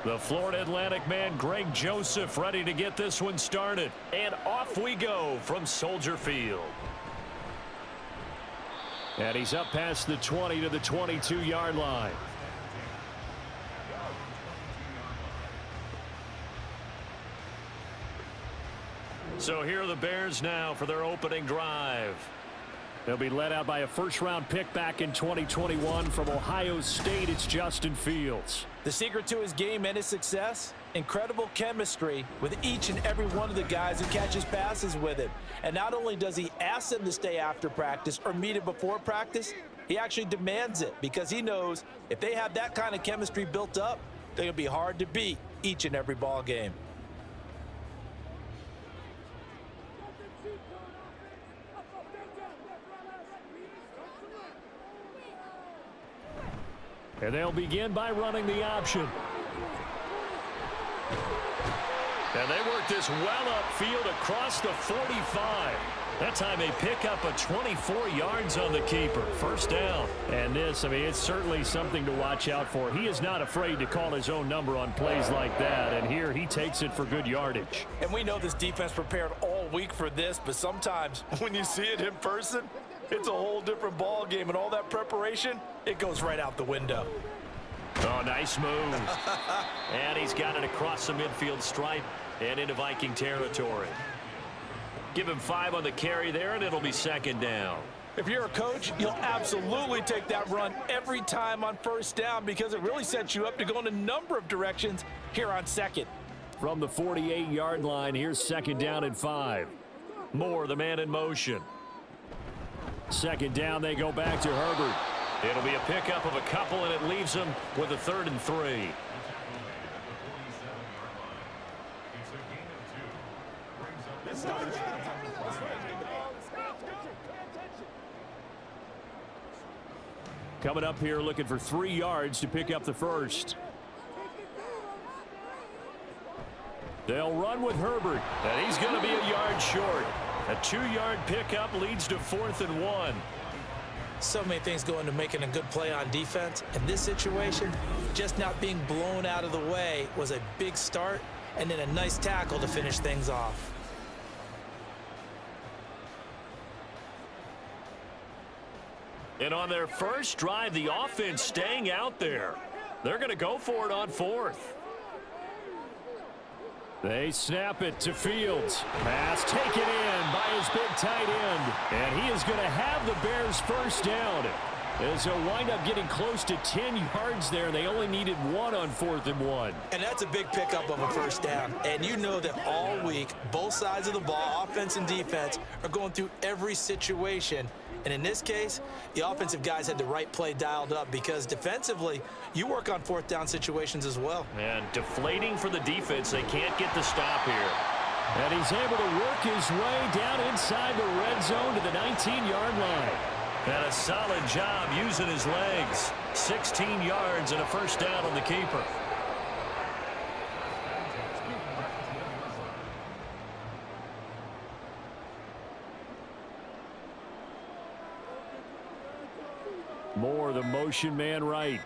The Florida Atlantic man, Greg Joseph, ready to get this one started. And off we go from Soldier Field. And he's up past the 20 to the 22-yard line. So here are the Bears now for their opening drive. They'll be led out by a first-round pick back in 2021 from Ohio State. It's Justin Fields. The secret to his game and his success, incredible chemistry with each and every one of the guys who catches passes with him. And not only does he ask them to stay after practice or meet it before practice, he actually demands it because he knows if they have that kind of chemistry built up, they're going to be hard to beat each and every ball game. And they'll begin by running the option. And they work this well upfield across the 45. That time they pick up a 24 yards on the keeper. First down. And this, I mean, it's certainly something to watch out for. He is not afraid to call his own number on plays like that. And here he takes it for good yardage. And we know this defense prepared all week for this, but sometimes when you see it in person, it's a whole different ball game, and all that preparation, it goes right out the window. Oh, nice move. And he's got it across the midfield stripe and into Viking territory. Give him 5 on the carry there, and it'll be second down. If you're a coach, you'll absolutely take that run every time on first down because it really sets you up to go in a number of directions here on second. From the 48-yard line, here's second down and 5. Moore, the man in motion. Second down, they go back to Herbert. It'll be a pickup of a couple, and it leaves them with a 3rd and 3. Coming up here looking for 3 yards to pick up the first. They'll run with Herbert, and he's going to be a yard short. A 2-yard pickup leads to 4th and 1. So many things go into making a good play on defense. In this situation, just not being blown out of the way was a big start, and then a nice tackle to finish things off. And on their first drive, the offense staying out there. They're going to go for it on 4th. They snap it to Fields. Pass taken in by his big tight end. And he is going to have the Bears first down. As they'll wind up getting close to 10 yards there. They only needed 1 on 4th and 1. And that's a big pickup of a first down. And you know that all week, both sides of the ball, offense and defense, are going through every situation. And in this case, the offensive guys had the right play dialed up because defensively, you work on 4th down situations as well. And deflating for the defense. They can't get the stop here. And he's able to work his way down inside the red zone to the 19-yard line. And a solid job using his legs. 16 yards and a first down on the keeper. Moore, the motion man right.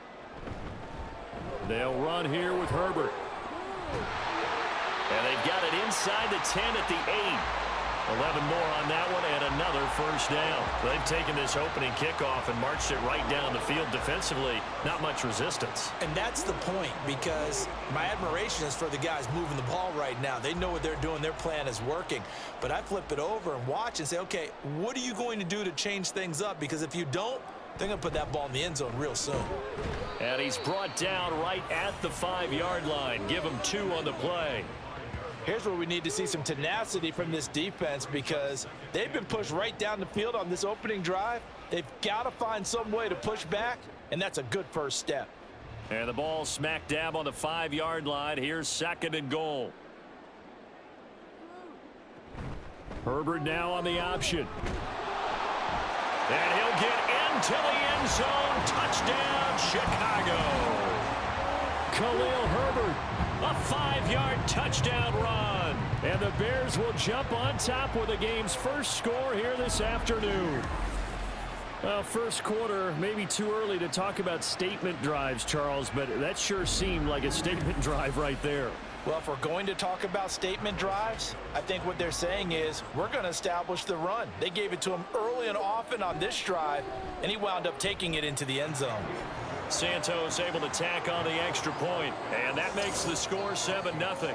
They'll run here with Herbert. And they've got it inside the 10 at the 8. 11 more on that one and another first down. They've taken this opening kickoff and marched it right down the field defensively. Not much resistance. And that's the point because my admiration is for the guys moving the ball right now. They know what they're doing. Their plan is working. But I flip it over and watch and say, okay, what are you going to do to change things up? Because if you don't, they're going to put that ball in the end zone real soon. And he's brought down right at the 5-yard line. Give him 2 on the play. Here's where we need to see some tenacity from this defense because they've been pushed right down the field on this opening drive. They've got to find some way to push back, and that's a good first step. And the ball smack dab on the 5-yard line. Here's 2nd and goal. Herbert now on the option. And he'll get into the end zone. Touchdown, Chicago. Khalil Herbert, a 5-yard touchdown run. And the Bears will jump on top with the game's first score here this afternoon. Well, first quarter, maybe too early to talk about statement drives, Charles, but that sure seemed like a statement drive right there. Well, if we're going to talk about statement drives, I think what they're saying is we're going to establish the run. They gave it to him early and often on this drive, and he wound up taking it into the end zone. Santos able to tack on the extra point, and that makes the score 7-0.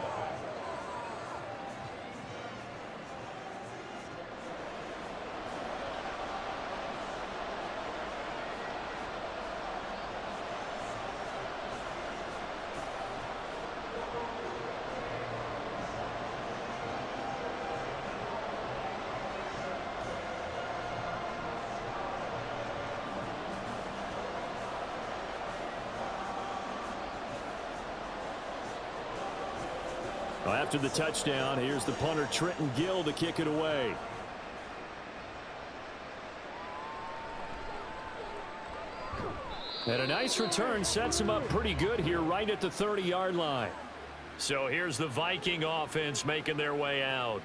Well, after the touchdown, here's the punter Trenton Gill to kick it away. And a nice return sets him up pretty good here right at the 30-yard line. So here's the Viking offense making their way out.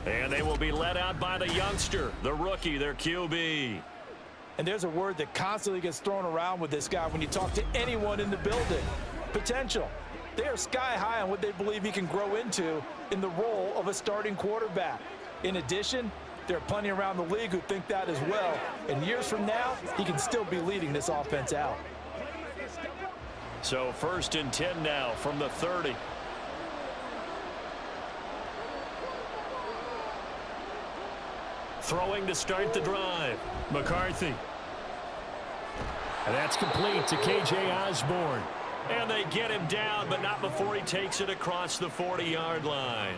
And they will be led out by the youngster, the rookie, their QB. And there's a word that constantly gets thrown around with this guy when you talk to anyone in the building. Potential. They are sky high on what they believe he can grow into in the role of a starting quarterback. In addition, there are plenty around the league who think that as well. And years from now, he can still be leading this offense out. So 1st and 10 now from the 30. Throwing to start the drive. McCarthy. And that's complete to K.J. Osborne. And they get him down, but not before he takes it across the 40-yard line.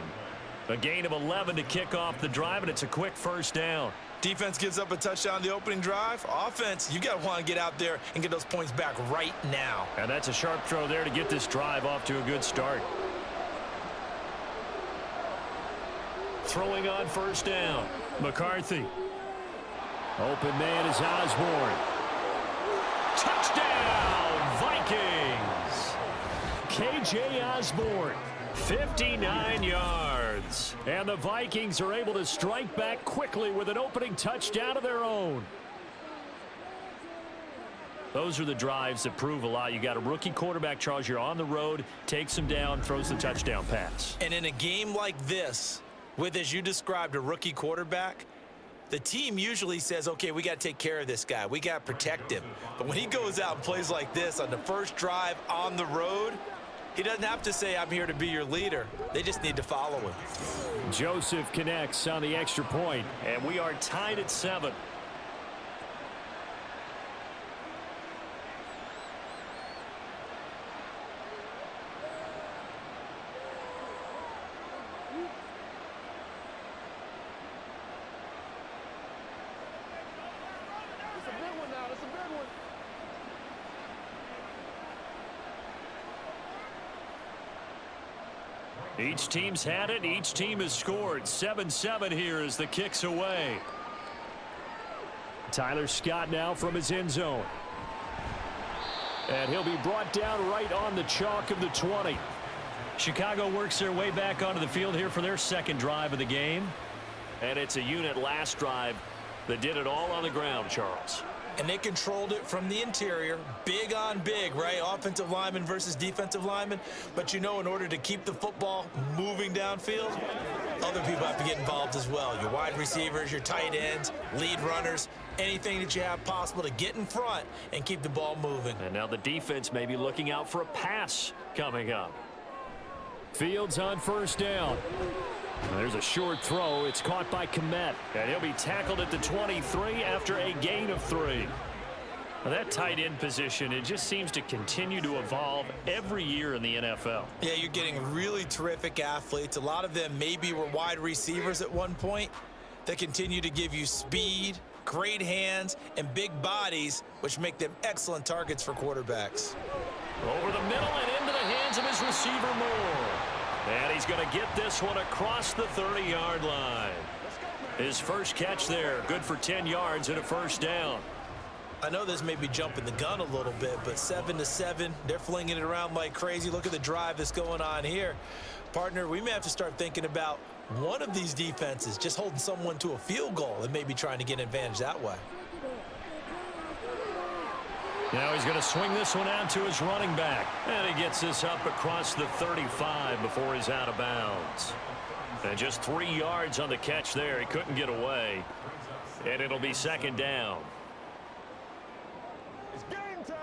A gain of 11 to kick off the drive, and it's a quick first down. Defense gives up a touchdown the opening drive. Offense, you got to want to get out there and get those points back right now. And that's a sharp throw there to get this drive off to a good start. Throwing on first down. McCarthy. Open man is Osborne. Touchdown, Vikings! K.J. Osborne, 59 yards. And the Vikings are able to strike back quickly with an opening touchdown of their own. Those are the drives that prove a lot. You got a rookie quarterback, Charles. You're on the road, takes him down, throws the touchdown pass. And in a game like this, with, as you described, a rookie quarterback, the team usually says, okay, we got to take care of this guy. We got to protect him. But when he goes out and plays like this on the first drive on the road, he doesn't have to say, I'm here to be your leader. They just need to follow him. Joseph connects on the extra point, and we are tied at 7. Each team's had it. Each team has scored. 7-7 here as the kick's away. Tyler Scott now from his end zone. And he'll be brought down right on the chalk of the 20. Chicago works their way back onto the field here for their second drive of the game. And it's a unit last drive that did it all on the ground, Charles. And they controlled it from the interior, big on big, right? Offensive lineman versus defensive lineman. But you know, in order to keep the football moving downfield, other people have to get involved as well. Your wide receivers, your tight ends, lead runners, anything that you have possible to get in front and keep the ball moving. And now the defense may be looking out for a pass coming up. Fields on first down. There's a short throw. It's caught by Kmet. And he'll be tackled at the 23 after a gain of 3. Now that tight end position, it just seems to continue to evolve every year in the NFL. Yeah, you're getting really terrific athletes. A lot of them maybe were wide receivers at one point. They continue to give you speed, great hands, and big bodies, which make them excellent targets for quarterbacks. Over the middle and into the hands of his receiver Moore. And he's going to get this one across the 30-yard line. His first catch there, good for 10 yards and a first down. I know this may be jumping the gun a little bit, but 7-7, they're flinging it around like crazy. Look at the drive that's going on here. Partner, we may have to start thinking about one of these defenses just holding someone to a field goal and maybe trying to get an advantage that way. Now he's going to swing this one out to his running back. And he gets this up across the 35 before he's out of bounds. And just 3 yards on the catch there. He couldn't get away. And it'll be second down. It's game time.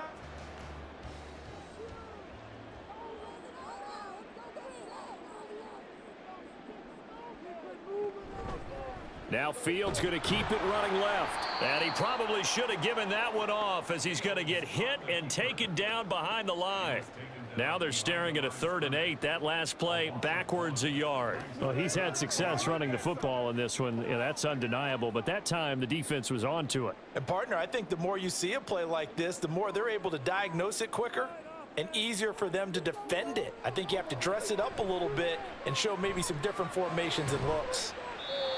Now Fields going to keep it running left. And he probably should have given that one off as he's going to get hit and taken down behind the line. Now they're staring at a 3rd and 8. That last play backwards a yard. Well, he's had success running the football in this one. Yeah, that's undeniable. But that time the defense was on to it. And, partner, I think the more you see a play like this, the more they're able to diagnose it quicker and easier for them to defend it. I think you have to dress it up a little bit and show maybe some different formations and looks.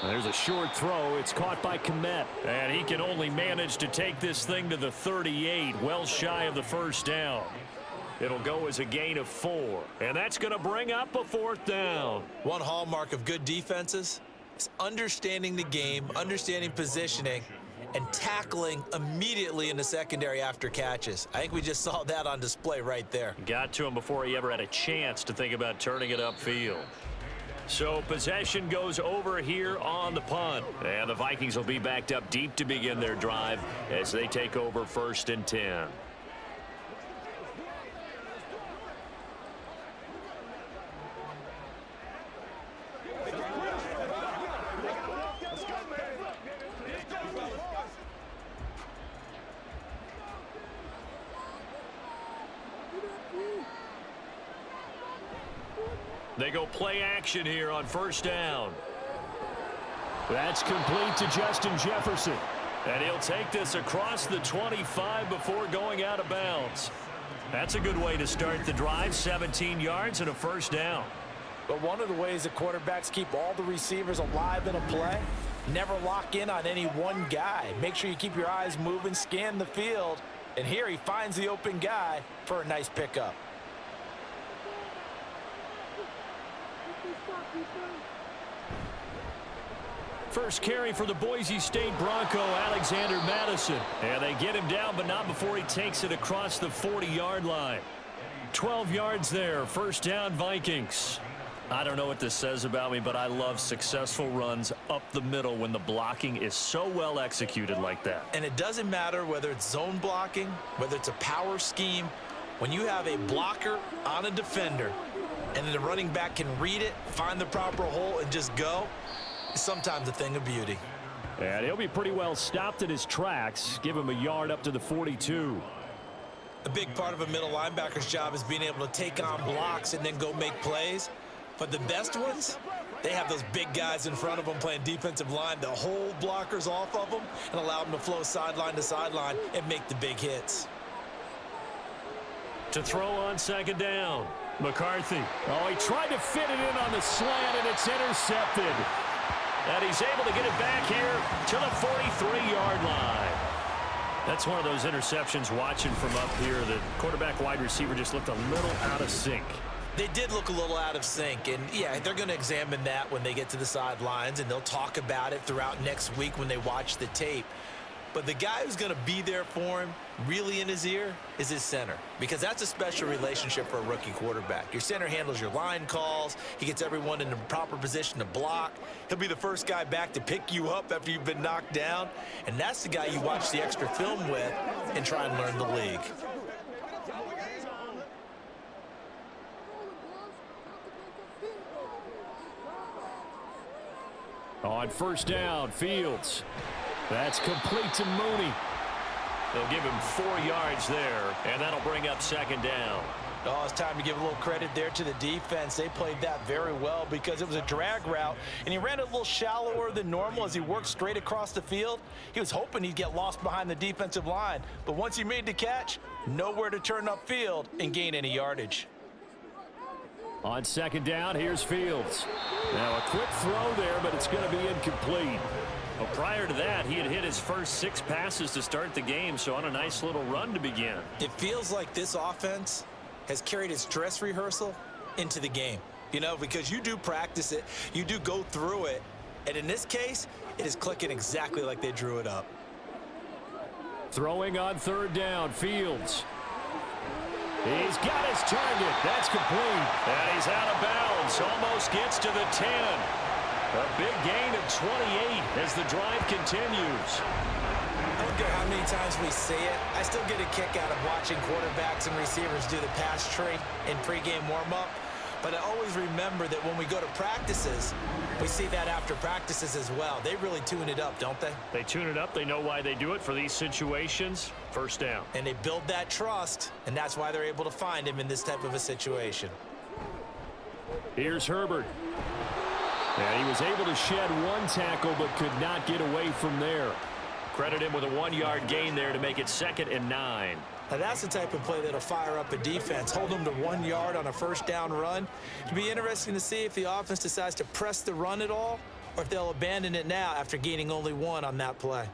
There's a short throw. It's caught by Komet. And he can only manage to take this thing to the 38, well shy of the first down. It'll go as a gain of 4. And that's going to bring up a 4th down. One hallmark of good defenses is understanding the game, understanding positioning, and tackling immediately in the secondary after catches. I think we just saw that on display right there. Got to him before he ever had a chance to think about turning it upfield. So possession goes over here on the punt. And the Vikings will be backed up deep to begin their drive as they take over 1st and 10. They go play action here on 1st down. That's complete to Justin Jefferson. And he'll take this across the 25 before going out of bounds. That's a good way to start the drive. 17 yards and a 1st down. But one of the ways that quarterbacks keep all the receivers alive in a play, never lock in on any one guy. Make sure you keep your eyes moving, scan the field. And here he finds the open guy for a nice pickup. First carry for the Boise State Bronco, Alexander Madison. And they get him down, but not before he takes it across the 40-yard line. 12 yards there, 1st down Vikings. I don't know what this says about me, but I love successful runs up the middle when the blocking is so well executed like that. And it doesn't matter whether it's zone blocking, whether it's a power scheme. When you have a blocker on a defender and then the running back can read it, find the proper hole, and just go, it's sometimes a thing of beauty. And he'll be pretty well stopped in his tracks. Give him a yard up to the 42. A big part of a middle linebacker's job is being able to take on blocks and then go make plays. But the best ones, they have those big guys in front of them playing defensive line to hold blockers off of them and allow them to flow sideline to sideline and make the big hits. To throw on 2nd down, McCarthy. Oh, he tried to fit it in on the slant, and it's intercepted. And he's able to get it back here to the 43-yard line. That's one of those interceptions watching from up here. The quarterback wide receiver just looked a little out of sync. They did look a little out of sync, and yeah, they're going to examine that when they get to the sidelines, and they'll talk about it throughout next week when they watch the tape. But the guy who's going to be there for him, really in his ear, is his center, because that's a special relationship for a rookie quarterback. Your center handles your line calls. He gets everyone in the proper position to block. He'll be the first guy back to pick you up after you've been knocked down, and that's the guy you watch the extra film with and try and learn the league. On 1st down, Fields. That's complete to Mooney. They'll give him 4 yards there, and that'll bring up 2nd down. Oh, it's time to give a little credit there to the defense. They played that very well because it was a drag route, and he ran it a little shallower than normal as he worked straight across the field. He was hoping he'd get lost behind the defensive line, but once he made the catch, nowhere to turn upfield and gain any yardage. On 2nd down, here's Fields. Now a quick throw there, but it's going to be incomplete. Well, prior to that, he had hit his first 6 passes to start the game, so on a nice little run to begin. It feels like this offense has carried its dress rehearsal into the game. You know, because you do practice it, you do go through it, and in this case, it is clicking exactly like they drew it up. Throwing on third down, Fields. He's got his target. That's complete. And he's out of bounds. Almost gets to the 10. A big gain of 28 as the drive continues. I don't care how many times we see it. I still get a kick out of watching quarterbacks and receivers do the pass tree in pregame warm-up. But I always remember that when we go to practices, we see that after practices as well. They really tune it up, don't they? They tune it up. They know why they do it for these situations. First down. And they build that trust, and that's why they're able to find him in this type of a situation. Here's Herbert. And he was able to shed one tackle but could not get away from there. Credit him with a 1-yard gain there to make it 2nd and 9. Now that's the type of play that'll fire up a defense. Hold them to 1 yard on a first down run. It'll be interesting to see if the offense decides to press the run at all or if they'll abandon it now after gaining only 1 on that play.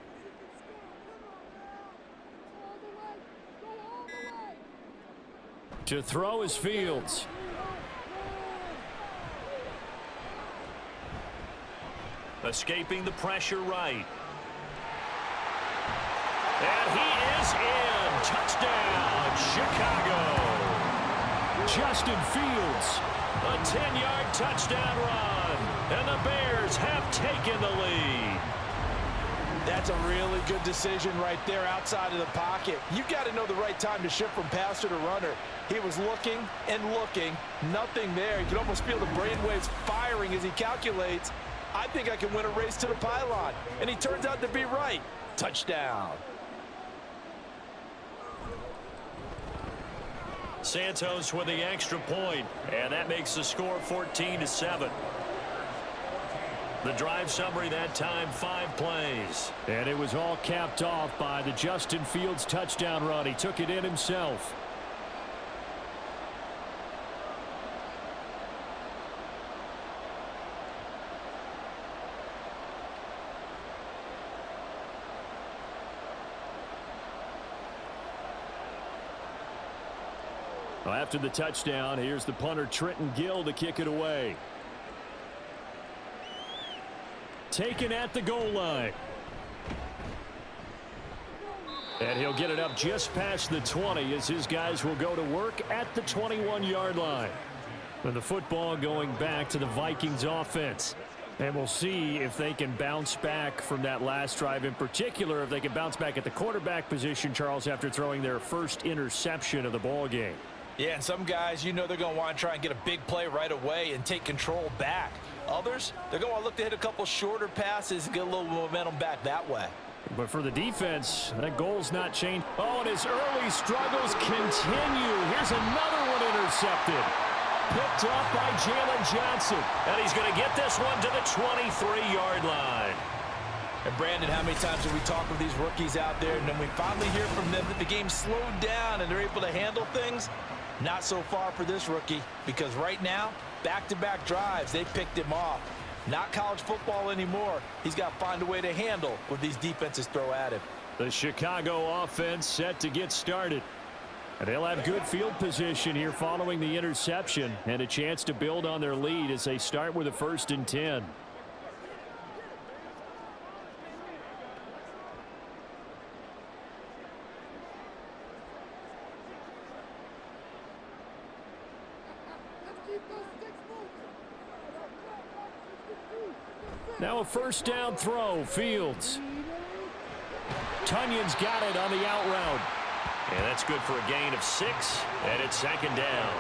To throw is Fields. Escaping the pressure right. And he is in. Touchdown, Chicago. Justin Fields, a 10-yard touchdown run. And the Bears have taken the lead. That's a really good decision right there outside of the pocket. You've got to know the right time to shift from passer to runner. He was looking and looking. Nothing there. You can almost feel the brainwaves firing as he calculates, I think I can win a race to the pylon. And he turns out to be right. Touchdown. Santos with the extra point, and that makes the score 14-7. The drive summary that time, 5 plays. And it was all capped off by the Justin Fields touchdown run. He took it in himself. After the touchdown, here's the punter Trenton Gill to kick it away. Taken at the goal line. And he'll get it up just past the 20 as his guys will go to work at the 21-yard line. And the football going back to the Vikings offense. And we'll see if they can bounce back from that last drive, in particular if they can bounce back at the quarterback position, Charles, after throwing their first interception of the ball game. Yeah, and some guys, you know, they're going to want to try and get a big play right away and take control back. Others, they're going to want to look to hit a couple shorter passes and get a little momentum back that way. But for the defense, that goal's not changed. Oh, and his early struggles continue. Here's another one intercepted. Picked up by Jalen Johnson. And he's going to get this one to the 23-yard line. And Brandon, how many times have we talked with these rookies out there, and then we finally hear from them that the game slowed down and they're able to handle things? Not so far for this rookie, because right now, back-to-back drives, they picked him off. Not college football anymore. He's got to find a way to handle what these defenses throw at him. The Chicago offense set to get started. And they'll have good field position here following the interception and a chance to build on their lead as they start with a 1st and 10. Now a 1st down throw, Fields. Tunyon's got it on the out route. And that's good for a gain of 6, and it's 2nd down.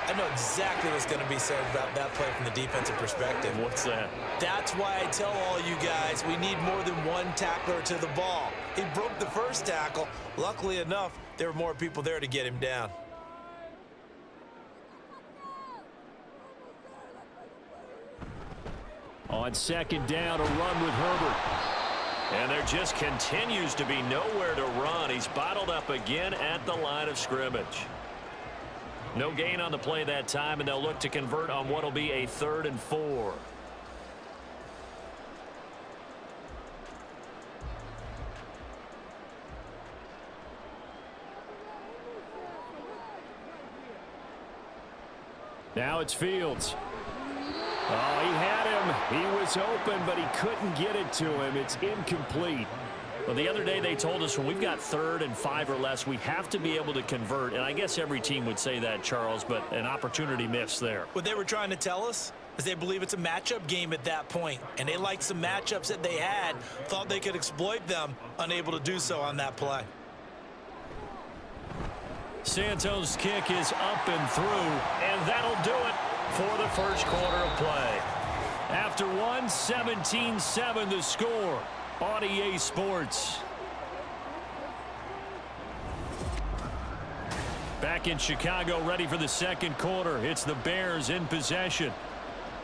I know exactly what's going to be said about that play from the defensive perspective. What's that? That's why I tell all you guys we need more than one tackler to the ball. He broke the first tackle. Luckily enough, there were more people there to get him down. On 2nd down, a run with Herbert. And there just continues to be nowhere to run. He's bottled up again at the line of scrimmage. No gain on the play that time, and they'll look to convert on what will be a 3rd and 4. Now it's Fields. Oh, he had him. He was open, but he couldn't get it to him. It's incomplete. Well, the other day they told us when we've got 3rd and 5 or less, we have to be able to convert. And I guess every team would say that, Charles, but an opportunity missed there. What they were trying to tell us is they believe it's a matchup game at that point. And they liked some matchups that they had, thought they could exploit them, unable to do so on that play. Santos' kick is up and through, and that'll do it for the first quarter of play. After 17-7 the score on EA Sports. Back in Chicago, ready for the second quarter. It's the Bears in possession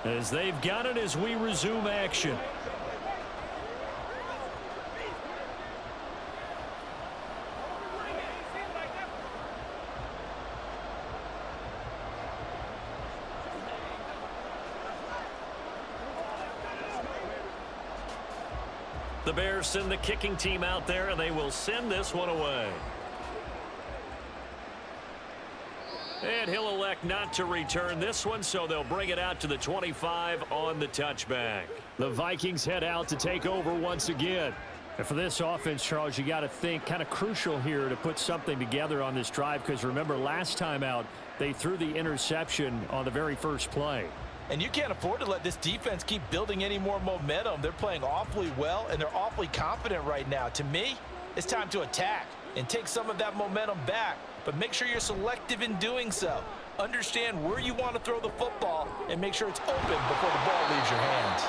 as they've got it as we resume action. The Bears send the kicking team out there, and they will send this one away. And he'll elect not to return this one, so they'll bring it out to the 25 on the touchback. The Vikings head out to take over once again. And for this offense, Charles, you got to think kind of crucial here to put something together on this drive, because remember last time out, they threw the interception on the very first play. And you can't afford to let this defense keep building any more momentum. They're playing awfully well, and they're awfully confident right now. To me, it's time to attack and take some of that momentum back. But make sure you're selective in doing so. Understand where you want to throw the football and make sure it's open before the ball leaves your hands.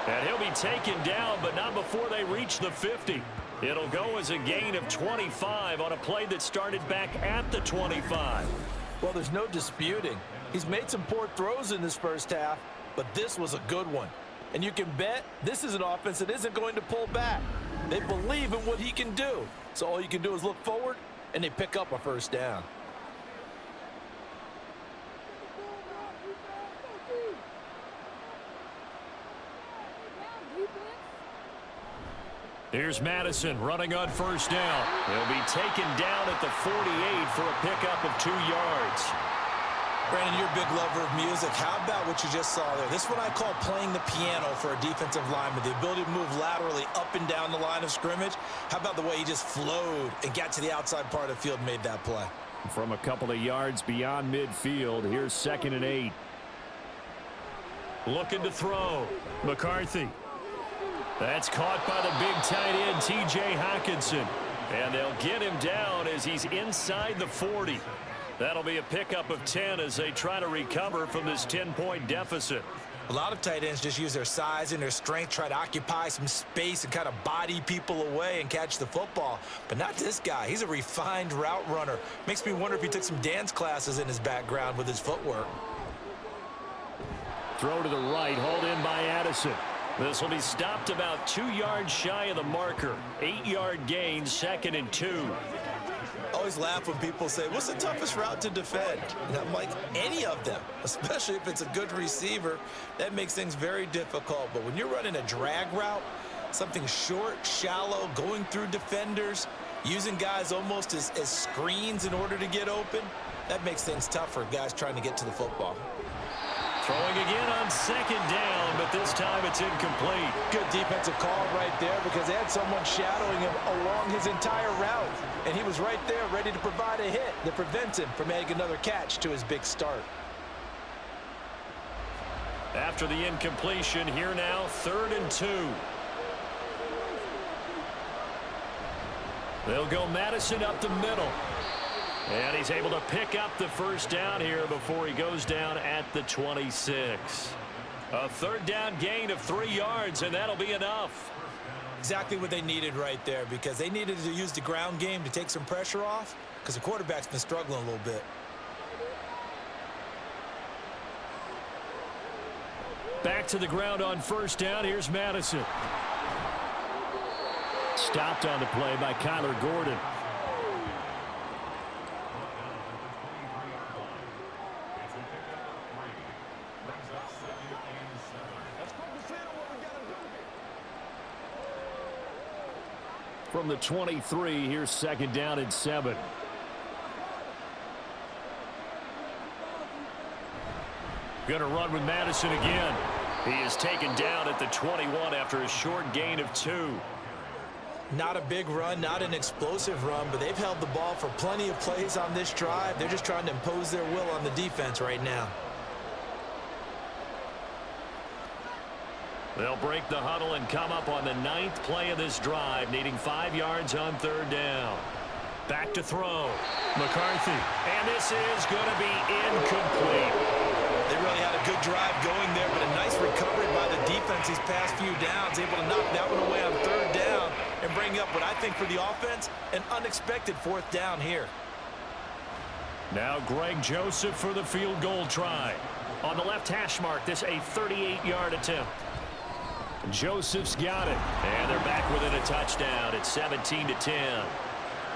And he'll be taken down, but not before they reach the 50. It'll go as a gain of 25 on a play that started back at the 25. Well, there's no disputing. He's made some poor throws in this first half, but this was a good one. And you can bet this is an offense that isn't going to pull back. They believe in what he can do. So all you can do is look forward, and they pick up a first down. Here's Madison running on first down. He'll be taken down at the 48 for a pickup of 2 yards. Brandon, you're a big lover of music. How about what you just saw there? This is what I call playing the piano for a defensive lineman. The ability to move laterally up and down the line of scrimmage. How about the way he just flowed and got to the outside part of the field and made that play? From a couple of yards beyond midfield, here's 2nd and 8. Looking to throw. McCarthy. That's caught by the big tight end, T.J. Hockenson. And they'll get him down as he's inside the 40. That'll be a pickup of 10 as they try to recover from this 10-point deficit. A lot of tight ends just use their size and their strength, try to occupy some space and kind of body people away and catch the football. But not this guy. He's a refined route runner. Makes me wonder if he took some dance classes in his background with his footwork. Throw to the right, hauled in by Addison. This will be stopped about 2 yards shy of the marker. 8-yard gain, 2nd and 2. I always laugh when people say, what's the toughest route to defend? And I'm like, any of them, especially if it's a good receiver. That makes things very difficult. But when you're running a drag route, something short, shallow, going through defenders, using guys almost as screens in order to get open, that makes things tough for guys trying to get to the football. Throwing again on 2nd down, but this time it's incomplete. Good defensive call right there because they had someone shadowing him along his entire route. And he was right there ready to provide a hit that prevents him from adding another catch to his big start. After the incompletion, here now, 3rd and 2. They'll go Madison up the middle. And he's able to pick up the first down here before he goes down at the 26. A 3rd down gain of 3 yards, and that'll be enough. Exactly what they needed right there because they needed to use the ground game to take some pressure off because the quarterback's been struggling a little bit. Back to the ground on first down. Here's Madison. Stopped on the play by Kyler Gordon. From the 23, here's 2nd down and 7. Gonna run with Madison again. He is taken down at the 21 after a short gain of 2. Not a big run, not an explosive run, but they've held the ball for plenty of plays on this drive. They're just trying to impose their will on the defense right now. They'll break the huddle and come up on the 9th play of this drive, needing 5 yards on 3rd down. Back to throw. McCarthy. And this is going to be incomplete. They really had a good drive going there, but a nice recovery by the defense these past few downs, able to knock that one away on 3rd down and bring up what I think for the offense, an unexpected 4th down here. Now Greg Joseph for the field goal try. On the left hash mark, this a 38-yard attempt. Joseph's got it, and they're back within a touchdown. It's 17-10.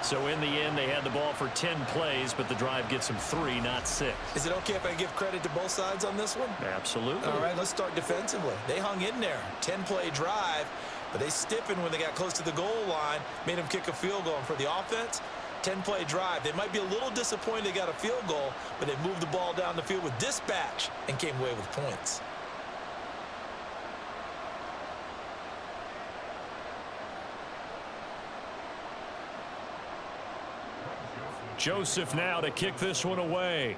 So in the end, they had the ball for 10 plays, but the drive gets them 3, not 6. Is it okay if I give credit to both sides on this one? Absolutely. All right, let's start defensively. They hung in there. 10-play drive, but they stiffened when they got close to the goal line, made them kick a field goal. And for the offense, 10-play drive. They might be a little disappointed they got a field goal, but they moved the ball down the field with dispatch and came away with points. Joseph now to kick this one away.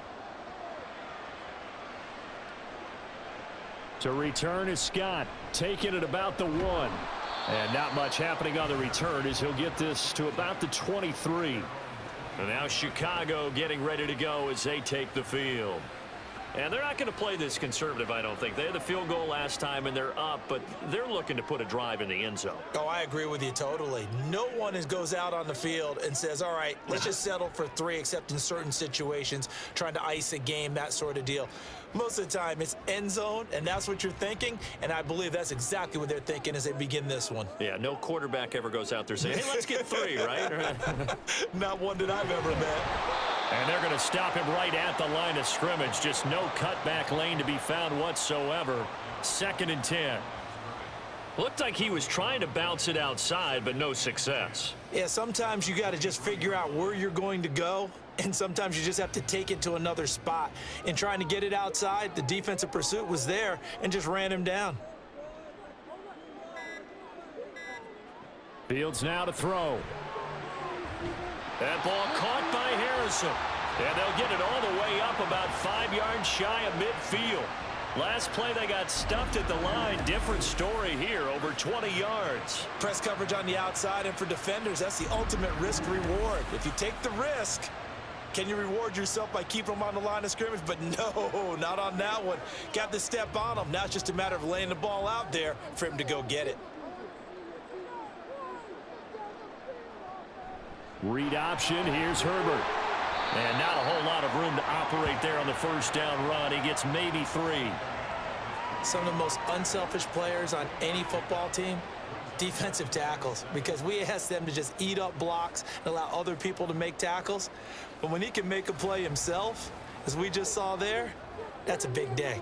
To return is Scott, taking it about the 1. And not much happening on the return as he'll get this to about the 23. And now Chicago getting ready to go as they take the field. And they're not going to play this conservative, I don't think. They had the field goal last time, and they're up, but they're looking to put a drive in the end zone. Oh, I agree with you totally. No one goes out on the field and says, all right, let's just settle for 3, except in certain situations, trying to ice a game, that sort of deal. Most of the time, it's end zone, and that's what you're thinking, and I believe that's exactly what they're thinking as they begin this one. Yeah, no quarterback ever goes out there saying, hey, let's get 3, right? Not one that I've ever met. And they're going to stop him right at the line of scrimmage. Just no cutback lane to be found whatsoever. 2nd and 10. Looked like he was trying to bounce it outside, but no success. Yeah, sometimes you got to just figure out where you're going to go, and sometimes you just have to take it to another spot. In trying to get it outside, the defensive pursuit was there and just ran him down. Fields now to throw. That ball caught by Harrison. And they'll get it all the way up about 5 yards shy of midfield. Last play, they got stuffed at the line. Different story here, over 20 yards. Press coverage on the outside, and for defenders, that's the ultimate risk-reward. If you take the risk, can you reward yourself by keeping them on the line of scrimmage? But no, not on that one. Got the step on them. Now it's just a matter of laying the ball out there for him to go get it. Read option. Here's Herbert. And not a whole lot of room to operate there on the 1st down run. He gets maybe 3. Some of the most unselfish players on any football team, defensive tackles, because we ask them to just eat up blocks and allow other people to make tackles. But when he can make a play himself, as we just saw there, that's a big day.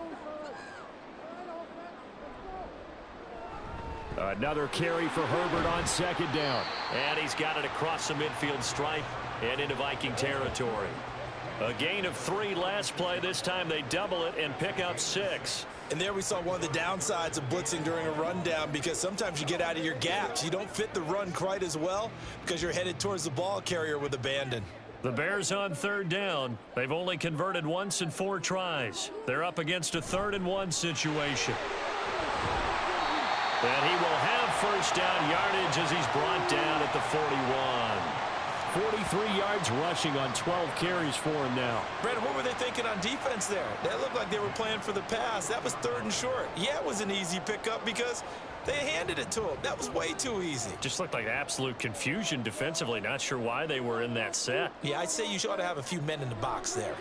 Another carry for Herbert on 2nd down. And he's got it across the midfield stripe and into Viking territory. A gain of 3 last play. This time they double it and pick up 6. And there we saw one of the downsides of blitzing during a rundown, because sometimes you get out of your gaps. You don't fit the run quite as well because you're headed towards the ball carrier with abandon. The Bears on 3rd down. They've only converted once in 4 tries. They're up against a 3rd and 1 situation. And he will have 1st down yardage as he's brought down at the 41. 43 yards rushing on 12 carries for him now. Brandon, what were they thinking on defense there? That looked like they were playing for the pass. That was 3rd and short. Yeah, it was an easy pickup because they handed it to him. That was way too easy. Just looked like absolute confusion defensively. Not sure why they were in that set. Yeah, I'd say you ought to have a few men in the box there.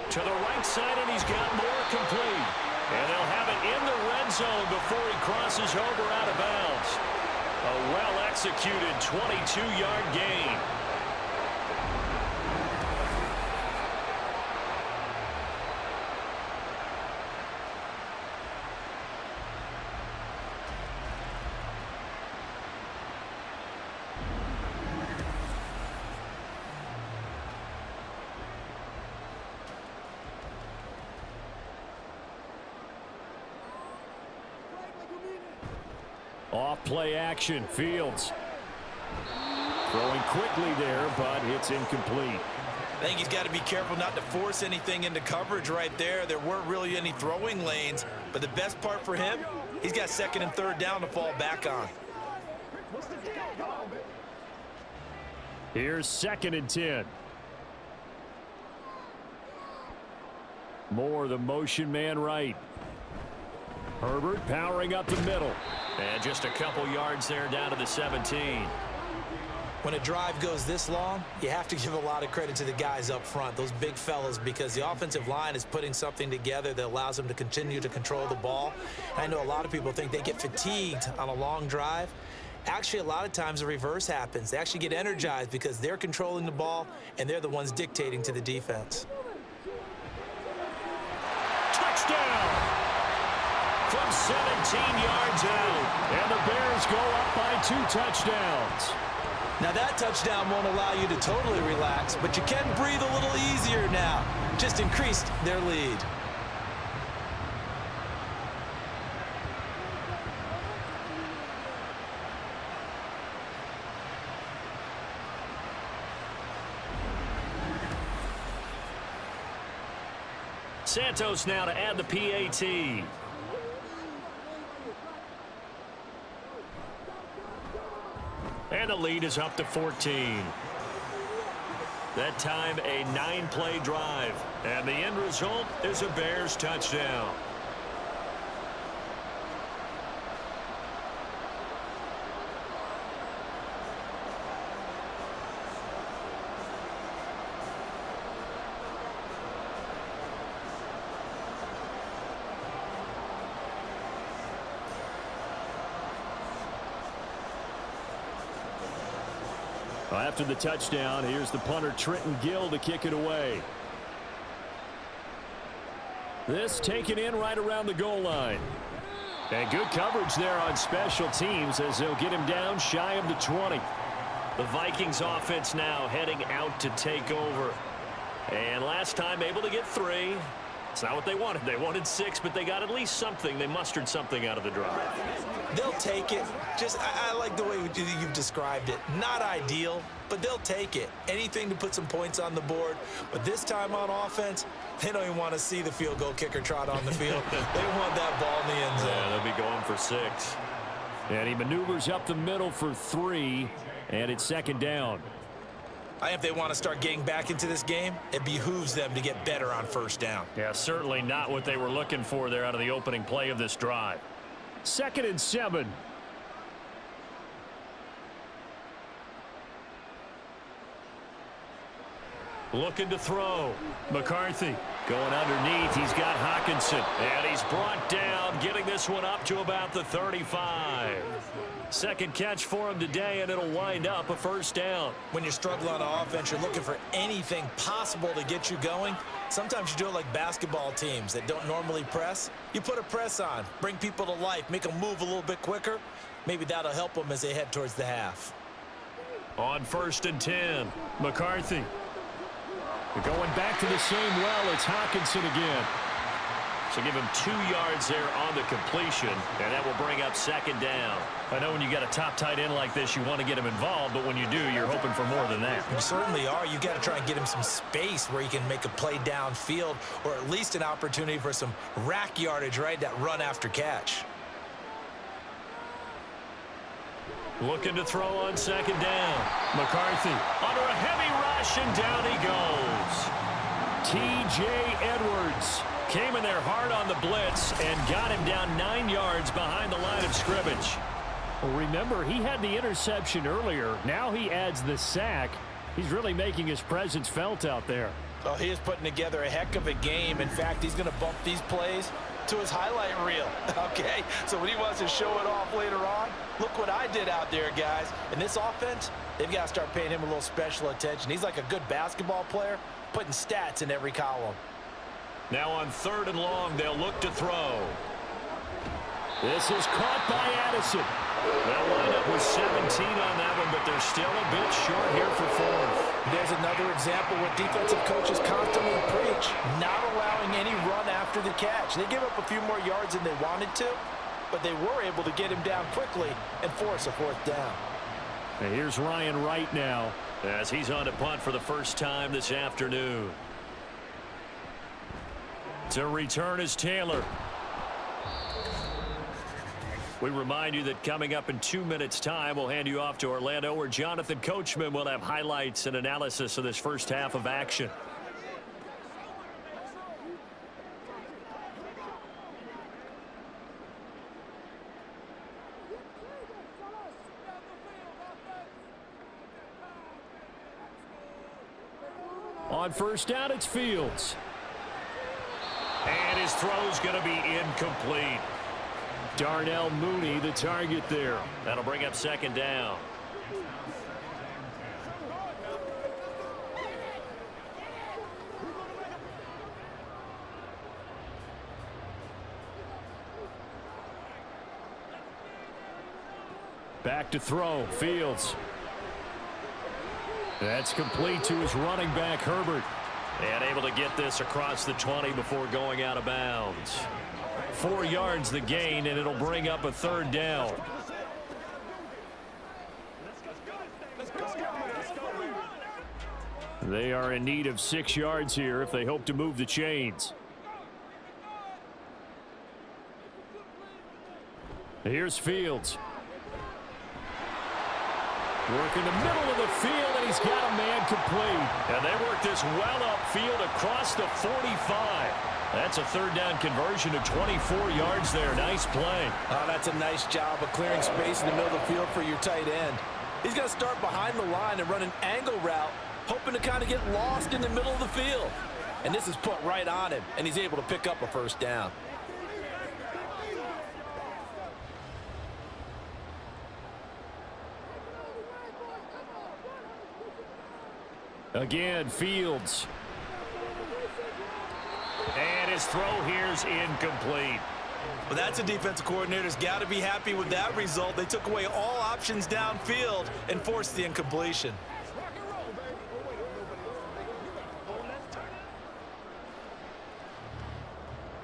To the right side, and he's got more complete. And they'll have it in the red zone before he crosses over out of bounds. A well-executed 22-yard gain. Off play action. Fields throwing quickly there, but it's incomplete. I think he's got to be careful not to force anything into coverage right there. There weren't really any throwing lanes, but the best part for him, he's got second and third down to fall back on. Here's 2nd and 10. Moore, the motion man right. Herbert powering up the middle. And just a couple yards there down to the 17. When a drive goes this long, you have to give a lot of credit to the guys up front, those big fellas, because the offensive line is putting something together that allows them to continue to control the ball. And I know a lot of people think they get fatigued on a long drive. Actually, a lot of times the reverse happens. They actually get energized because they're controlling the ball, and they're the ones dictating to the defense. Touchdown! From 17 yards out, and the Bears go up by 2 touchdowns. Now that touchdown won't allow you to totally relax, but you can breathe a little easier now. Just increased their lead. Santos now to add the PAT. And the lead is up to 14. That time a 9-play drive. And the end result is a Bears touchdown. After the touchdown, here's the punter Trenton Gill to kick it away. This taken in right around the goal line. And good coverage there on special teams as they'll get him down shy of the 20. The Vikings offense now heading out to take over. And last time able to get 3. It's not what they wanted. They wanted 6, but they got at least something. They mustered something out of the drive. They'll take it. I like the way you've described it. Not ideal, but they'll take it. Anything to put some points on the board. But this time on offense, they don't even want to see the field goal kicker trot on the field. They want that ball in the end zone. Yeah, they'll be going for 6. And he maneuvers up the middle for 3, and it's 2nd down. If they want to start getting back into this game, it behooves them to get better on 1st down. Yeah, certainly not what they were looking for there out of the opening play of this drive. 2nd and 7. Looking to throw. McCarthy going underneath. He's got Hockenson. And he's brought down, getting this one up to about the 35. Second catch for him today, and it'll wind up a 1st down. When you're struggling on offense, you're looking for anything possible to get you going. Sometimes you do it like basketball teams that don't normally press. You put a press on, bring people to life, make them move a little bit quicker. Maybe that'll help them as they head towards the half. On 1st and 10, McCarthy. Going back to the same well, it's Hockenson again. So give him 2 yards there on the completion, and that will bring up 2nd down. I know when you got a top tight end like this, you want to get him involved, but when you do, you're hoping for more than that. You certainly are. You got to try and get him some space where he can make a play downfield, or at least an opportunity for some rack yardage, right? That run after catch. Looking to throw on 2nd down. McCarthy under a heavy rush, and down he goes. T.J. Edwards came in there hard on the blitz and got him down 9 yards behind the line of scrimmage. Well, remember, he had the interception earlier. Now he adds the sack. He's really making his presence felt out there. Oh, he is putting together a heck of a game. In fact, he's going to bump these plays to his highlight reel. Okay, so when he wants to show it off later on, look what I did out there, guys. In this offense, they've got to start paying him a little special attention. He's like a good basketball player, putting stats in every column. Now on 3rd and long, they'll look to throw. This is caught by Addison. They'll wind up with 17 on that one, but they're still a bit short here for 4th. There's another example where defensive coaches constantly preach, not allowing any run after the catch. They give up a few more yards than they wanted to, but they were able to get him down quickly and force a fourth down. And here's Ryan Wright now as he's on to punt for the first time this afternoon. To return is Taylor. We remind you that coming up in 2 minutes' time, we'll hand you off to Orlando, where Jonathan Coachman will have highlights and analysis of this first half of action. On first down, it's Fields. And his throw's going to be incomplete. Darnell Mooney, the target there. That'll bring up second down. Back to throw, Fields. That's complete to his running back, Herbert. And able to get this across the 20 before going out of bounds. 4 yards the gain, and it'll bring up a third down. They are in need of 6 yards here if they hope to move the chains. Here's Fields. Working the middle of the field, and he's got a man complete. And they work this well upfield across the 45. That's a third down conversion to 24 yards there. Nice play. Oh, that's a nice job of clearing space in the middle of the field for your tight end. He's going to start behind the line and run an angle route, hoping to kind of get lost in the middle of the field. And this is put right on him, and he's able to pick up a first down. Again, Fields. And his throw here's incomplete. Well, that's a defensive coordinator's got to be happy with that result. They took away all options downfield and forced the incompletion.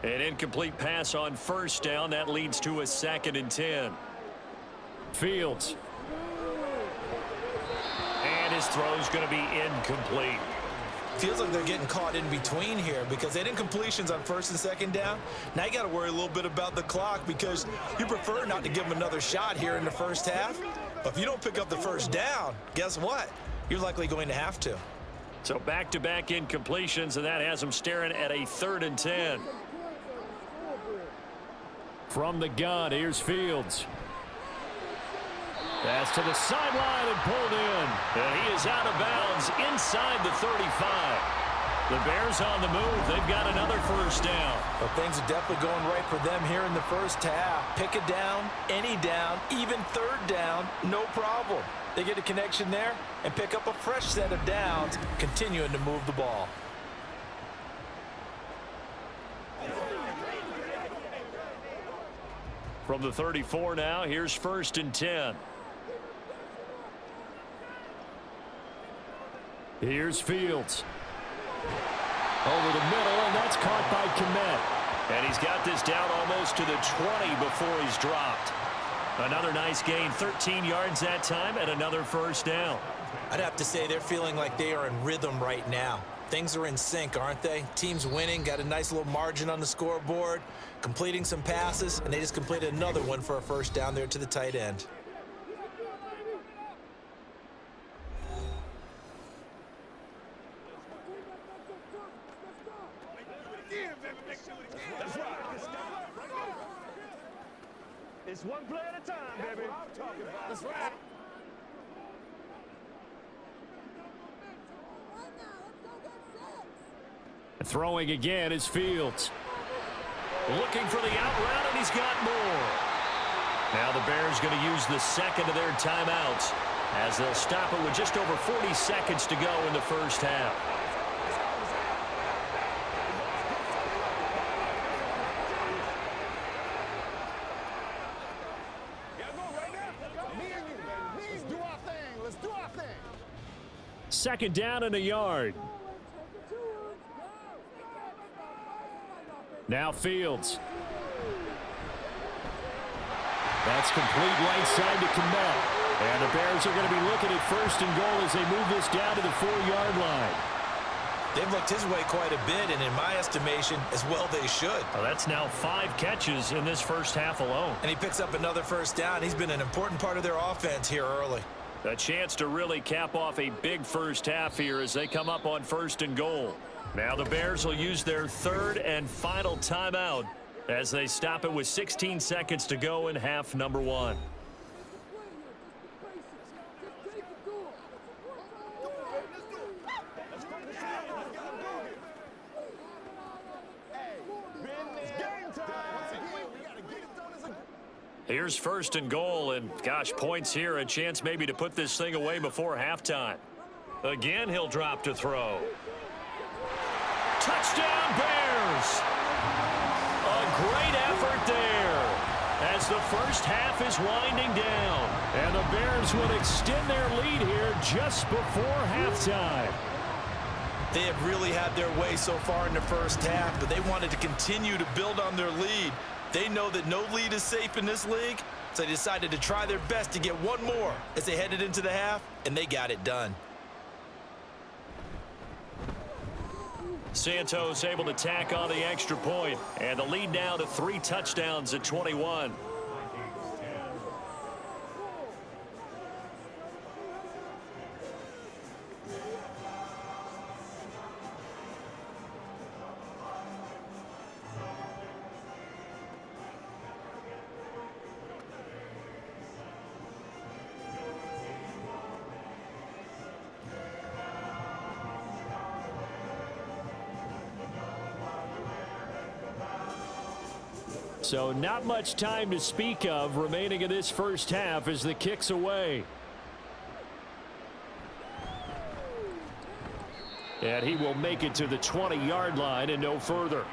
An incomplete pass on first down. That leads to a 2nd and 10. Fields. And his throw's going to be incomplete. Feels like they're getting caught in between here because they did incompletions on first and second down. Now you got to worry a little bit about the clock because you prefer not to give them another shot here in the first half. But if you don't pick up the first down, guess what? You're likely going to have to. So back-to-back incompletions, and that has them staring at a 3rd and 10. From the gun, here's Fields. Pass to the sideline and pulled in. And he is out of bounds inside the 35. The Bears on the move. They've got another first down. Well, things are definitely going right for them here in the first half. Pick a down, any down, even third down, no problem. They get a connection there and pick up a fresh set of downs, continuing to move the ball. From the 34 now, here's 1st and 10. Here's Fields. Over the middle, and that's caught by Kmet. And he's got this down almost to the 20 before he's dropped. Another nice gain, 13 yards that time, and another first down. I'd have to say they're feeling like they are in rhythm right now. Things are in sync, aren't they? Team's winning, got a nice little margin on the scoreboard, completing some passes, and they just completed another one for a first down there to the tight end. It's one play at a time, baby. That's right. Throwing again is Fields. Looking for the out route, and he's got more. Now the Bears going to use the second of their timeouts as they'll stop it with just over 40 seconds to go in the first half. Second down and a yard. Now Fields. That's complete right side to Kmet. And the Bears are going to be looking at first and goal as they move this down to the 4-yard line. They've looked his way quite a bit, and in my estimation, as well they should. Well, that's now 5 catches in this first half alone. And he picks up another first down. He's been an important part of their offense here early. A chance to really cap off a big first half here as they come up on first and goal. Now the Bears will use their 3rd and final timeout as they stop it with 16 seconds to go in half number 1. Here's first and goal, and gosh, points here, a chance maybe to put this thing away before halftime. Again, he'll drop to throw. Touchdown, Bears! A great effort there as the first half is winding down. And the Bears would extend their lead here just before halftime. They have really had their way so far in the first half, but they wanted to continue to build on their lead. They know that no lead is safe in this league, so they decided to try their best to get one more as they headed into the half, and they got it done. Santos able to tack on the extra point, and the lead now to 3 touchdowns at 21. So not much time to speak of remaining in this first half as the kick's away. And he will make it to the 20-yard line and no further.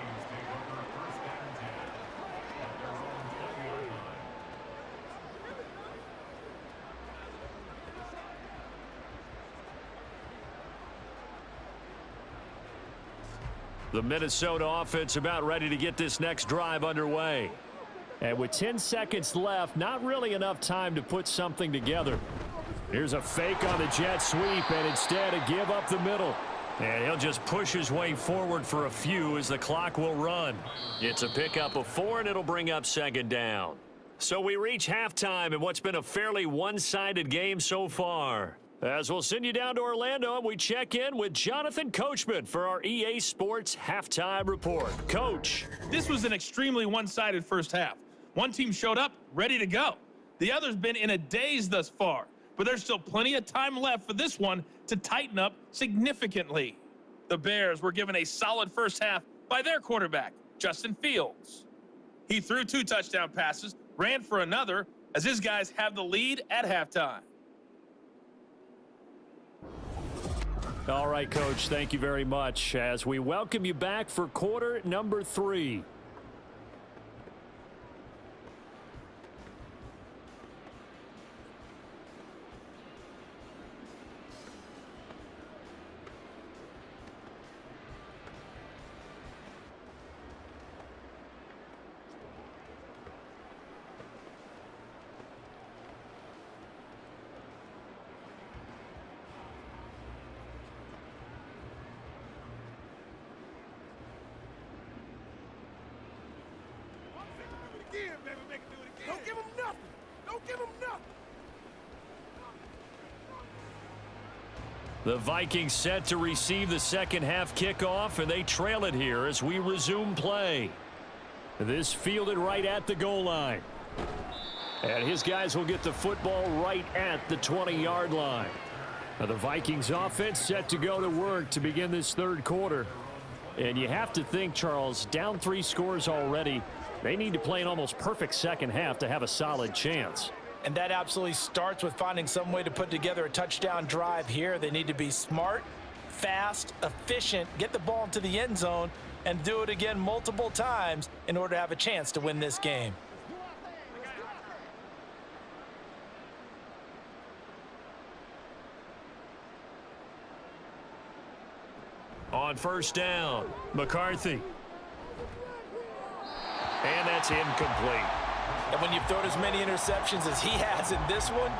The Minnesota offense about ready to get this next drive underway. And with 10 seconds left, not really enough time to put something together. Here's a fake on the jet sweep, and instead a give up the middle. And he'll just push his way forward for a few as the clock will run. It's a pickup of 4, and it'll bring up 2nd down. So we reach halftime in what's been a fairly one-sided game so far. As we'll send you down to Orlando, and we check in with Jonathan Coachman for our EA Sports Halftime Report. Coach. This was an extremely one-sided first half. One team showed up, ready to go. The other's been in a daze thus far, but there's still plenty of time left for this one to tighten up significantly. The Bears were given a solid first half by their quarterback, Justin Fields. He threw 2 touchdown passes, ran for another, as his guys have the lead at halftime. All right, Coach, thank you very much as we welcome you back for quarter number 3. Don't give him nothing. Don't give him nothing. The Vikings set to receive the second half kickoff, and they trail it here as we resume play. This fielded right at the goal line. And his guys will get the football right at the 20-yard line. Now the Vikings offense set to go to work to begin this third quarter. And you have to think, Charles, down 3 scores already. They need to play an almost perfect second half to have a solid chance. And that absolutely starts with finding some way to put together a touchdown drive here. They need to be smart, fast, efficient, get the ball into the end zone, and do it again multiple times in order to have a chance to win this game. On first down, McCarthy. And that's incomplete. And when you've thrown as many interceptions as he has in this one,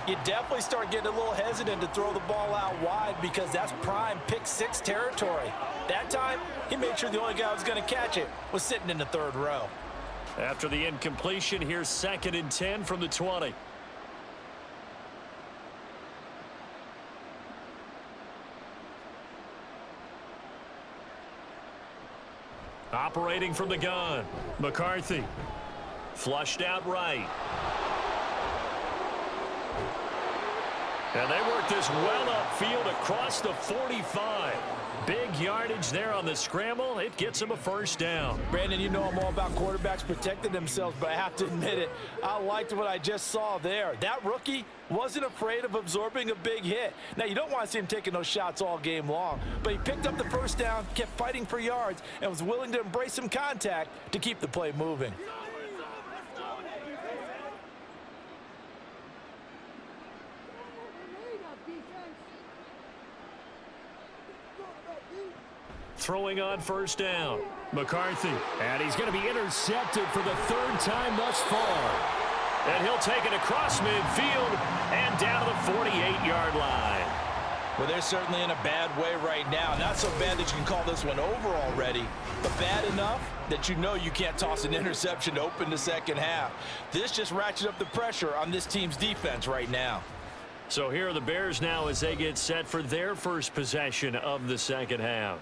you definitely start getting a little hesitant to throw the ball out wide because that's prime pick-6 territory. That time, he made sure the only guy who was going to catch it was sitting in the third row. After the incompletion, here's 2nd and 10 from the 20. Operating from the gun, McCarthy. Flushed out right. And they work this well upfield across the 45. Big yardage there on the scramble. It gets them a first down. Brandon, you know I'm all about quarterbacks protecting themselves, but I have to admit it, I liked what I just saw there. That rookie wasn't afraid of absorbing a big hit. Now, you don't want to see him taking those shots all game long, but he picked up the first down, kept fighting for yards, and was willing to embrace some contact to keep the play moving. Throwing on first down, McCarthy. And he's going to be intercepted for the 3rd time thus far. And he'll take it across midfield and down to the 48-yard line. Well, they're certainly in a bad way right now. Not so bad that you can call this one over already, but bad enough that you know you can't toss an interception to open the second half. This just ratchets up the pressure on this team's defense right now. So here are the Bears now as they get set for their first possession of the second half.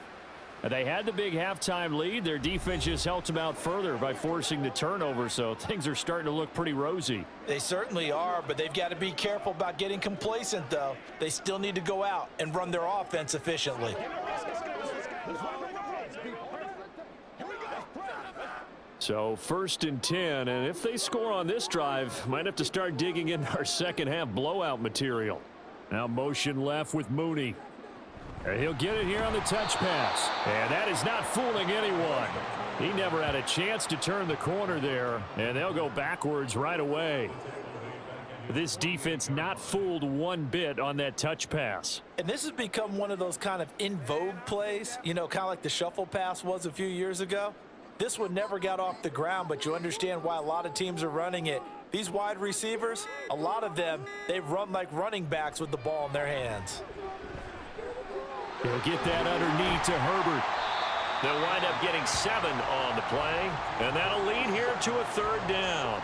They had the big halftime lead. Their defense just helped them out further by forcing the turnover, so things are starting to look pretty rosy. They certainly are, but they've got to be careful about getting complacent, though. They still need to go out and run their offense efficiently. So 1st and 10, and if they score on this drive, might have to start digging in our second half blowout material. Now motion left with Mooney. And he'll get it here on the touch pass. And that is not fooling anyone. He never had a chance to turn the corner there, and they'll go backwards right away. This defense not fooled one bit on that touch pass. And this has become one of those kind of in vogue plays, you know, kind of like the shuffle pass was a few years ago. This one never got off the ground, but you understand why a lot of teams are running it. These wide receivers, a lot of them, they run like running backs with the ball in their hands. He'll get that underneath to Herbert. They'll wind up getting 7 on the play, and that'll lead here to a 3rd down.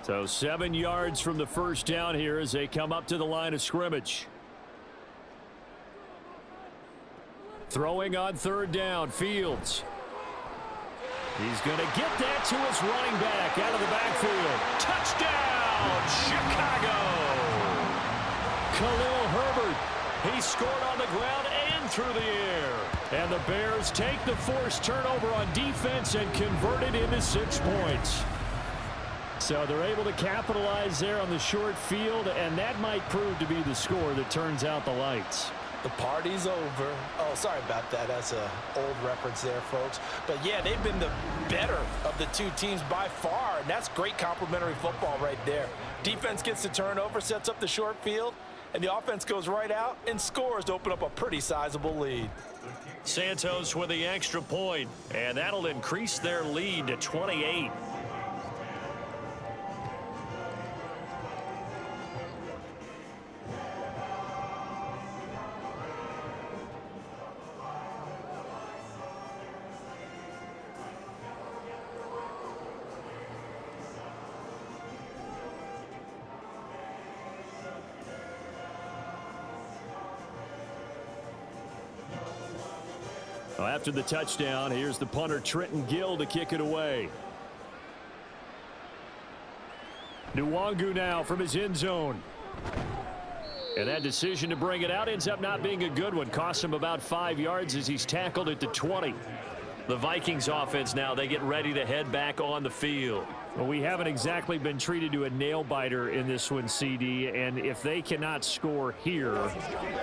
So 7 yards from the first down here as they come up to the line of scrimmage. Throwing on 3rd down, Fields. He's going to get that to his running back out of the backfield. Touchdown, Chicago! Khalil Herbert. He scored on the ground and through the air. And the Bears take the forced turnover on defense and convert it into 6 points. So they're able to capitalize there on the short field, and that might prove to be the score that turns out the lights. The party's over. Oh, sorry about that. That's an old reference there, folks. But, yeah, they've been the better of the two teams by far, and that's great complimentary football right there. Defense gets the turnover, sets up the short field, and the offense goes right out and scores to open up a pretty sizable lead. Santos with the extra point, and that'll increase their lead to 28. Well, after the touchdown, here's the punter Trenton Gill to kick it away. Nwangu now from his end zone. And that decision to bring it out ends up not being a good one. Costs him about 5 yards as he's tackled at the 20. The Vikings offense now, they get ready to head back on the field. Well, we haven't exactly been treated to a nail-biter in this one, CD, and if they cannot score here,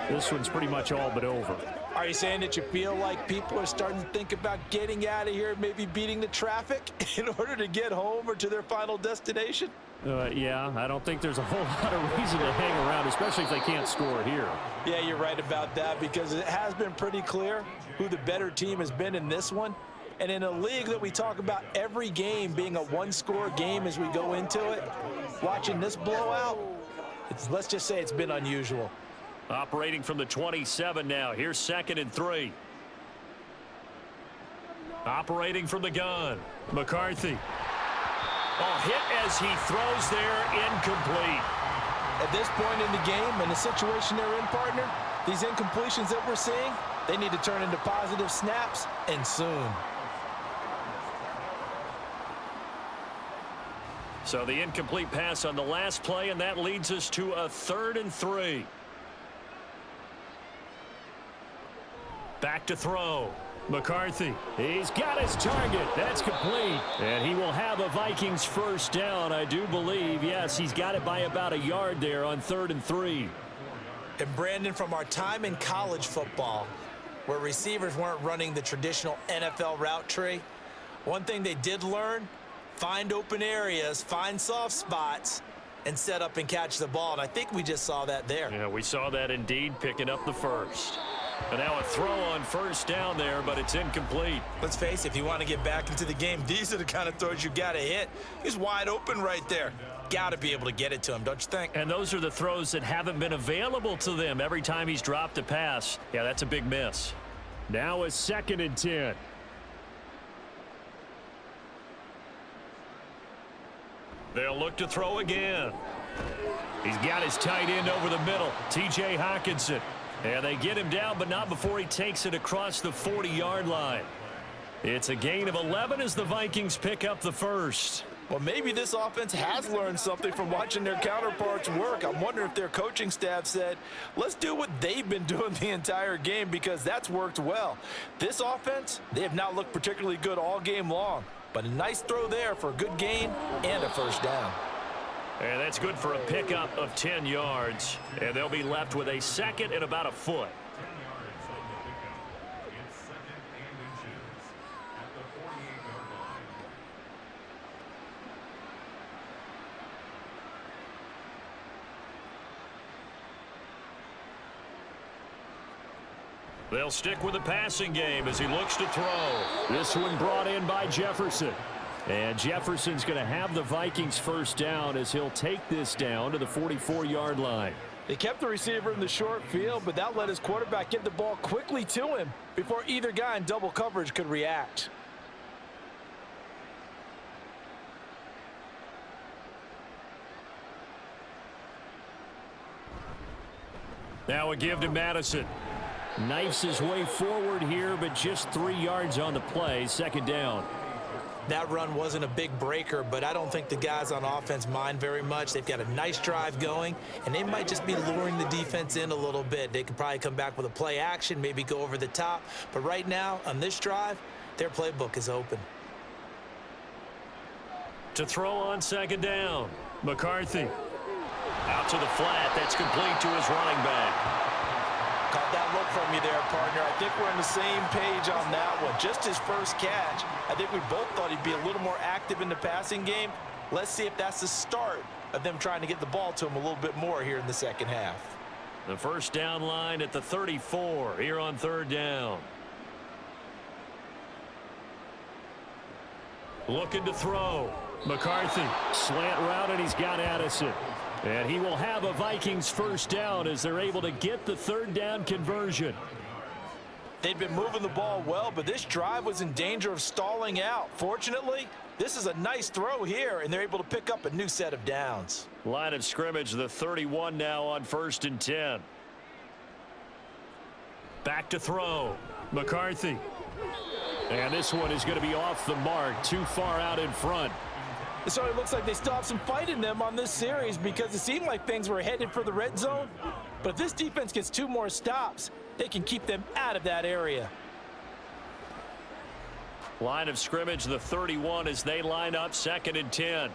this one's pretty much all but over. Are you saying that you feel like people are starting to think about getting out of here, maybe beating the traffic in order to get home or to their final destination? Yeah, I don't think there's a whole lot of reason to hang around, especially if they can't score here. Yeah, you're right about that because it has been pretty clear who the better team has been in this one. And in a league that we talk about every game being a one-score game as we go into it, watching this blowout, let's just say it's been unusual. Operating from the 27 now. Here's 2nd and 3. Operating from the gun. McCarthy. Oh, hit as he throws there, incomplete. At this point in the game and the situation they're in, partner, these incompletions that we're seeing, they need to turn into positive snaps, and soon. So the incomplete pass on the last play, and that leads us to a 3rd and 3. Back to throw. McCarthy. He's got his target. That's complete. And he will have a Vikings first down, I do believe. Yes, he's got it by about a yard there on 3rd and 3. And Brandon, from our time in college football, where receivers weren't running the traditional NFL route tree, one thing they did learn, find open areas, find soft spots, and set up and catch the ball. And I think we just saw that there. Yeah, we saw that indeed, picking up the first. And now a throw on first down there, but it's incomplete. Let's face it, if you want to get back into the game, these are the kind of throws you got to hit. He's wide open right there. Got to be able to get it to him, don't you think? And those are the throws that haven't been available to them every time he's dropped a pass. Yeah, that's a big miss. Now a 2nd and 10. They'll look to throw again. He's got his tight end over the middle, T.J. Hockenson. And they get him down, but not before he takes it across the 40-yard line. It's a gain of 11 as the Vikings pick up the first. Well, maybe this offense has learned something from watching their counterparts work. I'm wondering if their coaching staff said, let's do what they've been doing the entire game, because that's worked well. This offense, they have not looked particularly good all game long. But a nice throw there for a good gain and a first down. And that's good for a pickup of 10 yards. And they'll be left with a 2nd and about a foot. They'll stick with the passing game as he looks to throw. This one brought in by Jefferson. And Jefferson's going to have the Vikings first down as he'll take this down to the 44-yard line. They kept the receiver in the short field, but that let his quarterback get the ball quickly to him before either guy in double coverage could react. Now a give to Madison. Knifes his way forward here, but just 3 yards on the play. 2nd down. That run wasn't a big breaker, but I don't think the guys on offense mind very much. They've got a nice drive going, and they might just be luring the defense in a little bit. They could probably come back with a play action, maybe go over the top. But right now, on this drive, their playbook is open. To throw on 2nd down. McCarthy. Out to the flat. That's complete to his running back. Caught that look from you there, partner. I think we're on the same page on that one. Just his first catch. I think we both thought he'd be a little more active in the passing game. Let's see if that's the start of them trying to get the ball to him a little bit more here in the second half. The first down line at the 34 here on 3rd down. Looking to throw. McCarthy. Slant route, and he's got Addison. And he will have a Vikings first down as they're able to get the 3rd down conversion. They'd been moving the ball well, but this drive was in danger of stalling out. Fortunately, this is a nice throw here, and they're able to pick up a new set of downs. Line of scrimmage, the 31 now on 1st and 10. Back to throw. McCarthy. And this one is going to be off the mark, too far out in front. So it looks like they still have some fight in them on this series because it seemed like things were headed for the red zone. But if this defense gets 2 more stops, they can keep them out of that area. Line of scrimmage, the 31 as they line up 2nd and 10.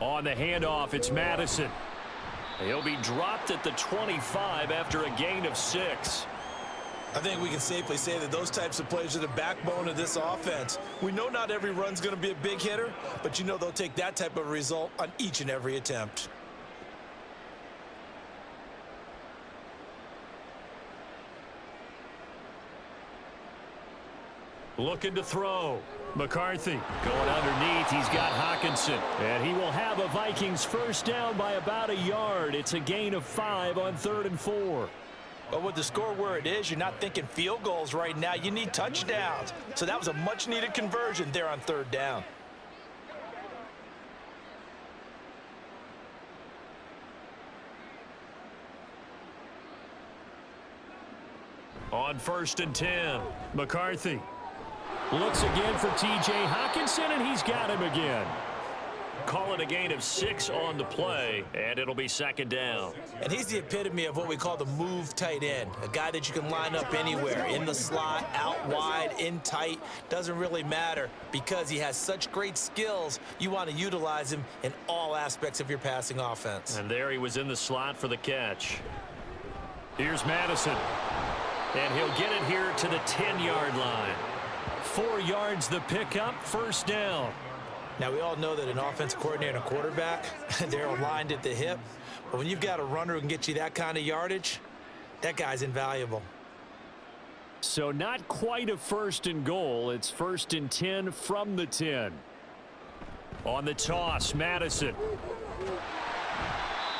On the handoff, it's Madison. He'll be dropped at the 25 after a gain of 6. I think we can safely say that those types of plays are the backbone of this offense. We know not every run's going to be a big hitter, but you know they'll take that type of result on each and every attempt. Looking to throw. McCarthy going underneath. He's got Hockenson. And he will have a Vikings first down by about a yard. It's a gain of 5 on 3rd and 4. But with the score where it is, you're not thinking field goals right now. You need touchdowns. So that was a much-needed conversion there on 3rd down. On 1st and 10, McCarthy looks again for T.J. Hockenson, and he's got him again. Call it a gain of 6 on the play, and it'll be 2nd down. And he's the epitome of what we call the move tight end, a guy that you can line up anywhere, in the slot, out wide, in tight, doesn't really matter because he has such great skills. You want to utilize him in all aspects of your passing offense. And there he was in the slot for the catch. Here's Madison, and he'll get it here to the 10-yard line. 4 yards the pickup, 1st down. Now, we all know that an offensive coordinator and a quarterback, they're aligned at the hip. But when you've got a runner who can get you that kind of yardage, that guy's invaluable. So not quite a 1st and goal. It's 1st and 10 from the 10. On the toss, Madison.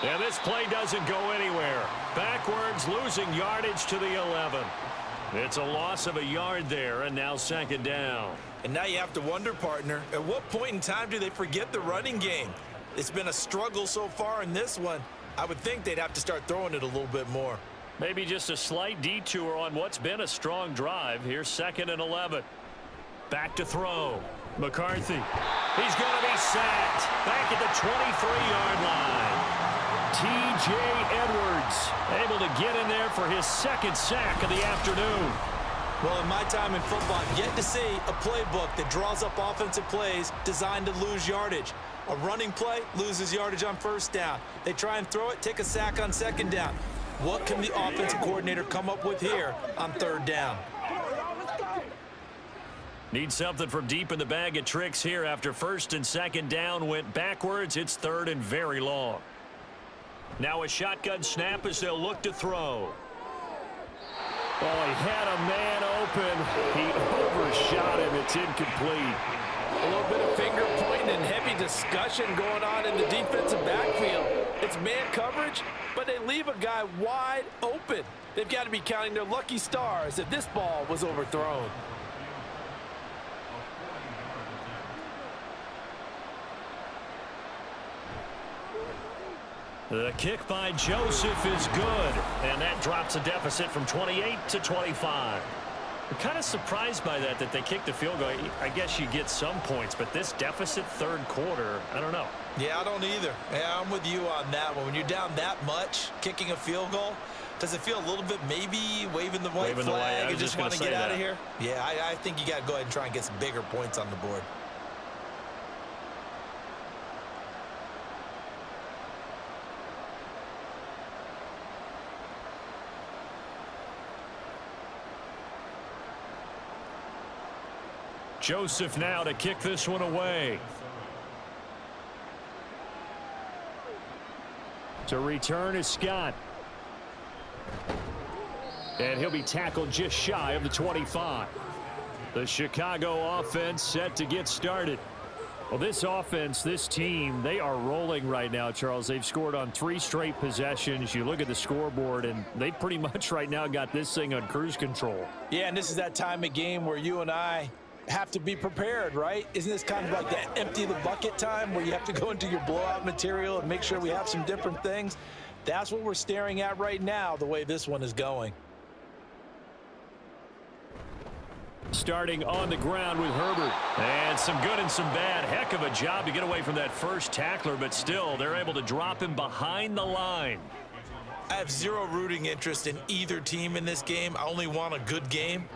And this play doesn't go anywhere. Backwards, losing yardage to the 11. It's a loss of a yard there, and now 2nd down. And now you have to wonder, partner, at what point in time do they forget the running game? It's been a struggle so far in this one. I would think they'd have to start throwing it a little bit more. Maybe just a slight detour on what's been a strong drive. Here's 2nd and 11. Back to throw. McCarthy. He's going to be sacked. Back at the 23-yard line. T.J. Edwards able to get in there for his 2nd sack of the afternoon. Well, in my time in football, I've yet to see a playbook that draws up offensive plays designed to lose yardage. A running play loses yardage on 1st down. They try and throw it, take a sack on 2nd down. What can the offensive coordinator come up with here on 3rd down? Need something from deep in the bag of tricks here after 1st and 2nd down went backwards. It's 3rd and very long. Now a shotgun snap as they'll look to throw. Oh, he had a man open. He overshot him. It's incomplete. A little bit of finger pointing and heavy discussion going on in the defensive backfield. It's man coverage, but they leave a guy wide open. They've got to be counting their lucky stars that this ball was overthrown. The kick by Joseph is good, and that drops a deficit from 28 to 25. I'm kind of surprised by that they kicked the field goal. I guess you get some points, but this deficit 3rd quarter, I don't know. Yeah, I don't either. Yeah, I'm with you on that one. When you're down that much, kicking a field goal, does it feel a little bit maybe waving the white flag and just want to get out of here? Yeah, I think you got to go ahead and try and get some bigger points on the board. Joseph now to kick this one away. To return is Scott. And he'll be tackled just shy of the 25. The Chicago offense set to get started. Well, this offense, this team, they are rolling right now, Charles. They've scored on 3 straight possessions. You look at the scoreboard, and they pretty much right now got this thing on cruise control. Yeah, and this is that time of game where you and I have to be prepared, right? Isn't this kind of like that empty the bucket time where you have to go into your blowout material and make sure we have some different things? That's what we're staring at right now, the way this one is going. Starting on the ground with Herbert. And some good and some bad. Heck of a job to get away from that first tackler, but still, they're able to drop him behind the line. I have zero rooting interest in either team in this game. I only want a good game.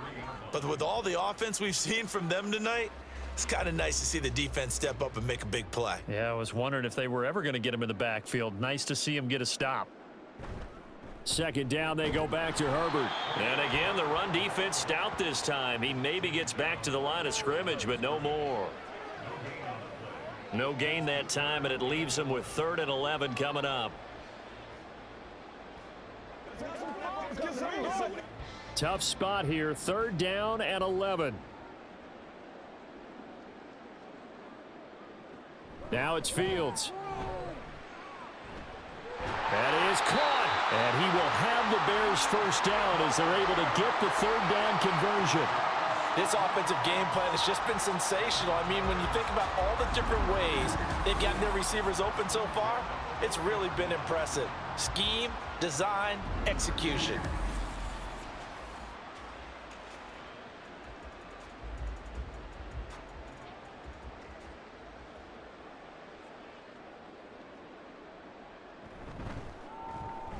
But with all the offense we've seen from them tonight, it's kind of nice to see the defense step up and make a big play. Yeah, I was wondering if they were ever going to get him in the backfield. Nice to see him get a stop. Second down, they go back to Herbert. And again, the run defense stout this time. He maybe gets back to the line of scrimmage, but no more. No gain that time, and it leaves him with 3rd and 11 coming up. Tough spot here, 3rd down and 11. Now it's Fields. That is caught. And he will have the Bears first down as they're able to get the 3rd down conversion. This offensive game plan has just been sensational. I mean, when you think about all the different ways they've gotten their receivers open so far, it's really been impressive. Scheme, design, execution.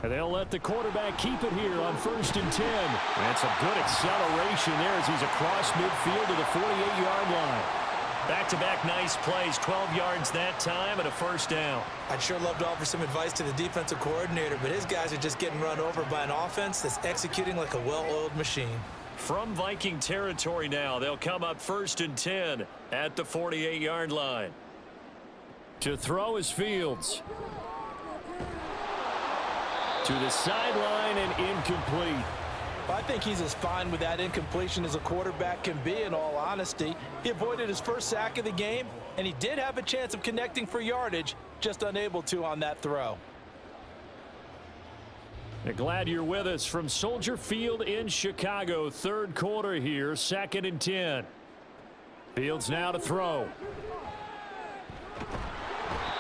And they'll let the quarterback keep it here on 1st and 10. And some good acceleration there as he's across midfield to the 48-yard line. Back-to-back nice plays, 12 yards that time and a first down. I'd sure love to offer some advice to the defensive coordinator, but his guys are just getting run over by an offense that's executing like a well-oiled machine. From Viking territory now, they'll come up 1st and 10 at the 48-yard line. To throw is Fields. To the sideline and incomplete. I think he's as fine with that incompletion as a quarterback can be, in all honesty. He avoided his first sack of the game, and he did have a chance of connecting for yardage, just unable to on that throw. Glad you're with us from Soldier Field in Chicago. 3rd quarter here, 2nd and 10. Fields now to throw.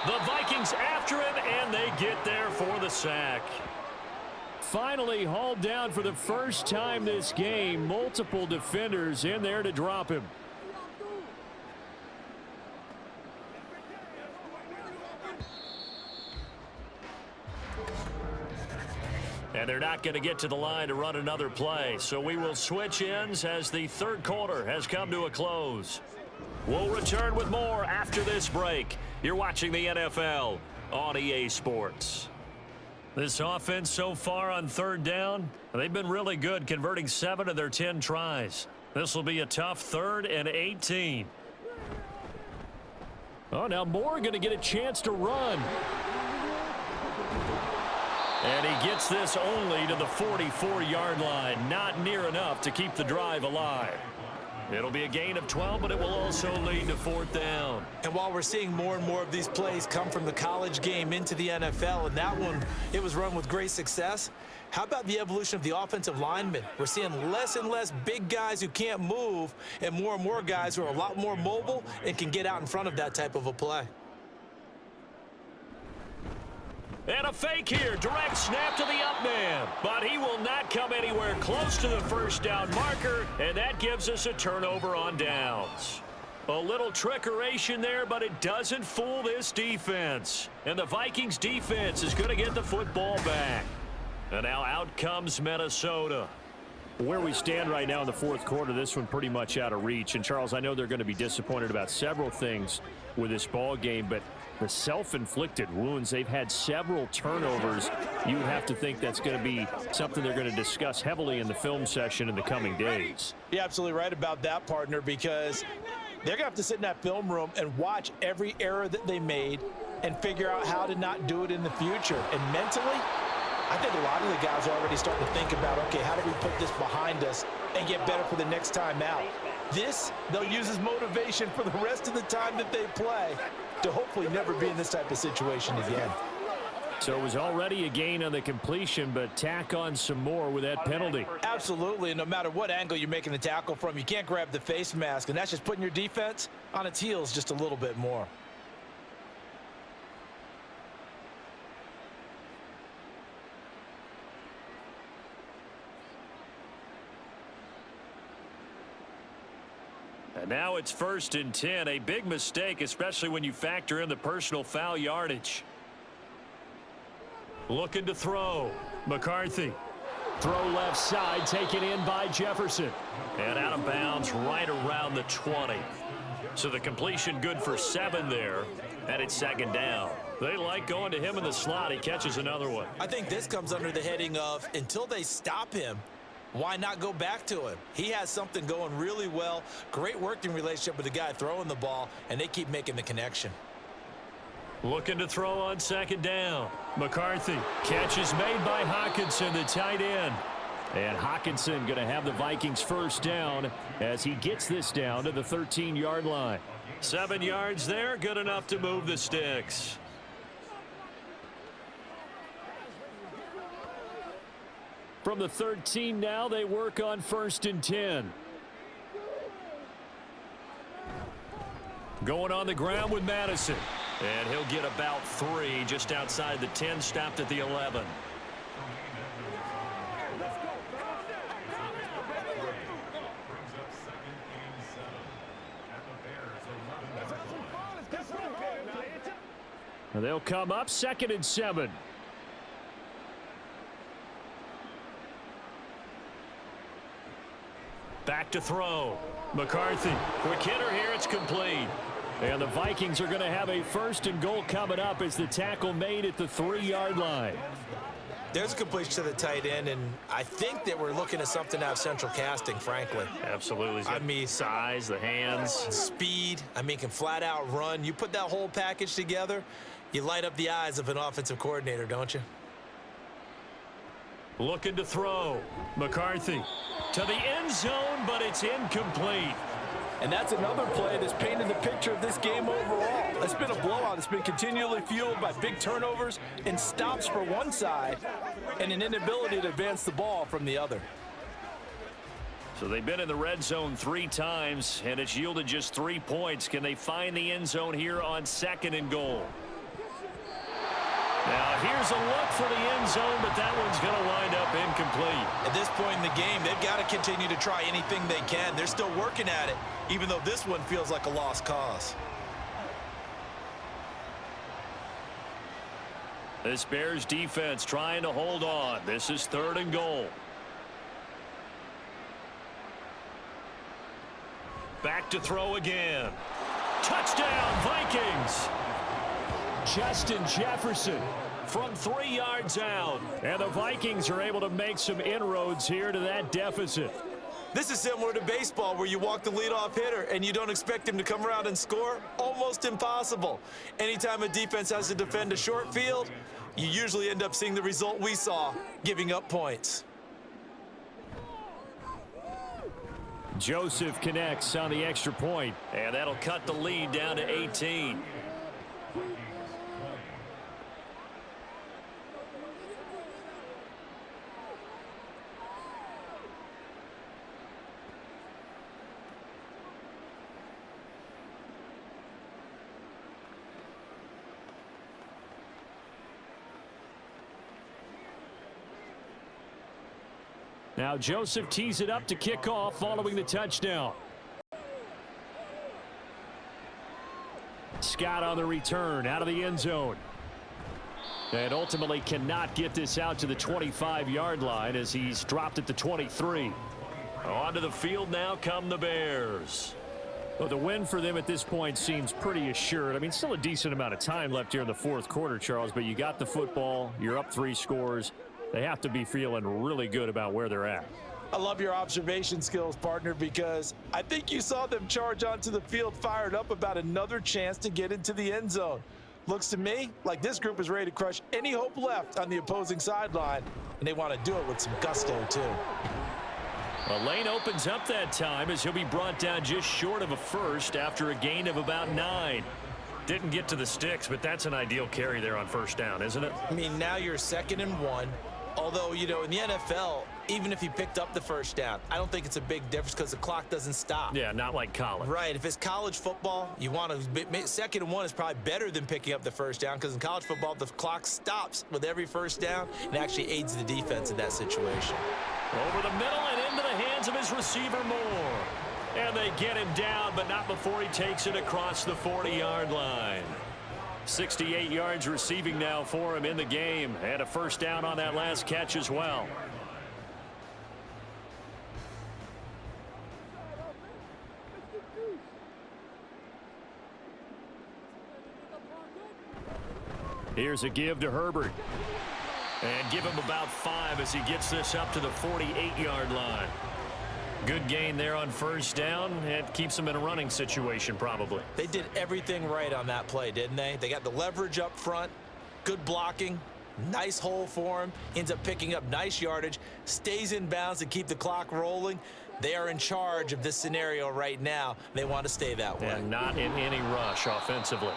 The Vikings after him, and they get there for the sack. Finally hauled down for the first time this game. Multiple defenders in there to drop him. And they're not going to get to the line to run another play. So we will switch ends as the 3rd quarter has come to a close. We'll return with more after this break. You're watching the NFL on EA Sports. This offense so far on 3rd down, they've been really good, converting 7 of their 10 tries. This will be a tough 3rd and 18. Oh, now Moore going to get a chance to run. And he gets this only to the 44-yard line. Not near enough to keep the drive alive. It'll be a gain of 12, but it will also lead to 4th down. And while we're seeing more and more of these plays come from the college game into the NFL, and that one, it was run with great success, how about the evolution of the offensive linemen? We're seeing less and less big guys who can't move and more guys who are a lot more mobile and can get out in front of that type of a play. And a fake here. Direct snap to the up man. But he will not come anywhere close to the first down marker. And that gives us a turnover on downs. A little trickeration there, but it doesn't fool this defense. And the Vikings defense is going to get the football back. And now out comes Minnesota. Where we stand right now in the 4th quarter, this one pretty much out of reach. And, Charles, I know they're going to be disappointed about several things with this ball game, but the self-inflicted wounds, they've had several turnovers. You would have to think that's going to be something they're going to discuss heavily in the film session in the coming days. You're absolutely right about that, partner, because they're going to have to sit in that film room and watch every error that they made and figure out how to not do it in the future. And mentally, I think a lot of the guys are already starting to think about, okay, how do we put this behind us and get better for the next time out? This, they'll use as motivation for the rest of the time that they play to hopefully never be in this type of situation again. So it was already a gain on the completion, but tack on some more with that penalty. Absolutely, and no matter what angle you're making the tackle from, you can't grab the face mask, and that's just putting your defense on its heels just a little bit more. And now it's 1st and 10, a big mistake, especially when you factor in the personal foul yardage. Looking to throw. McCarthy. Throw left side, taken in by Jefferson. And out of bounds right around the 20. So the completion good for 7 there, and it's 2nd down. They like going to him in the slot. He catches another one. I think this comes under the heading of until they stop him, why not go back to him? He has something going really well, great working relationship with the guy throwing the ball, and they keep making the connection. Looking to throw on 2nd down. McCarthy. Catch is made by Hockenson, the tight end. And Hockenson going to have the Vikings 1st down as he gets this down to the 13-yard line. 7 yards there, good enough to move the sticks. From the 13 now, they work on 1st and 10. Going on the ground with Madison. And he'll get about 3 just outside the 10, stopped at the 11. And they'll come up 2nd and 7. Back to throw. McCarthy. Quick hitter here. It's complete. And the Vikings are going to have a 1st and goal coming up as the tackle made at the 3-yard line. There's a completion to the tight end, and I think that we're looking at something out of central casting, frankly. Absolutely. I mean, size, the hands. Speed. I mean, can flat out run. You put that whole package together, you light up the eyes of an offensive coordinator, don't you? Looking to throw. McCarthy to the end zone, but it's incomplete. And that's another play that's painted the picture of this game overall. It's been a blowout. It's been continually fueled by big turnovers and stops for one side and an inability to advance the ball from the other. So they've been in the red zone 3 times, and it's yielded just 3 points. Can they find the end zone here on 2nd and goal? Now, here's a look for the end zone, but that one's going to wind up incomplete. At this point in the game, they've got to continue to try anything they can. They're still working at it, even though this one feels like a lost cause. This Bears defense trying to hold on. This is 3rd and goal. Back to throw again. Touchdown, Vikings! Justin Jefferson from 3 yards out. And the Vikings are able to make some inroads here to that deficit. This is similar to baseball where you walk the leadoff hitter and you don't expect him to come around and score. Almost impossible. Anytime a defense has to defend a short field, you usually end up seeing the result we saw, giving up points. Joseph connects on the extra point, and that'll cut the lead down to 18. Now Joseph tees it up to kick off following the touchdown. Scott on the return out of the end zone. And ultimately cannot get this out to the 25-yard line as he's dropped at the 23. Onto the field now come the Bears. Well, the win for them at this point seems pretty assured. I mean, still a decent amount of time left here in the 4th quarter, Charles, but you got the football. You're up 3 scores. They have to be feeling really good about where they're at. I love your observation skills, partner, because I think you saw them charge onto the field fired up about another chance to get into the end zone. Looks to me like this group is ready to crush any hope left on the opposing sideline, and they want to do it with some gusto, too. A lane opens up that time as he'll be brought down just short of a first after a gain of about 9. Didn't get to the sticks, but that's an ideal carry there on 1st down, isn't it? I mean, now you're 2nd and 1. Although, you know, in the NFL, even if he picked up the 1st down, I don't think it's a big difference because the clock doesn't stop. Yeah, not like college. Right. If it's college football, you want to 2nd and 1 is probably better than picking up the 1st down because in college football, the clock stops with every 1st down and actually aids the defense in that situation. Over the middle and into the hands of his receiver Moore. And they get him down, but not before he takes it across the 40-yard line. 68 yards receiving now for him in the game, and a 1st down on that last catch as well. Here's a give to Herbert. And give him about 5 as he gets this up to the 48-yard line. Good gain there on first down. It keeps them in a running situation probably. They did everything right on that play, didn't they? They got the leverage up front, good blocking, nice hole for him, ends up picking up nice yardage, stays in bounds to keep the clock rolling. They are in charge of this scenario right now. They want to stay that way. And not in any rush offensively.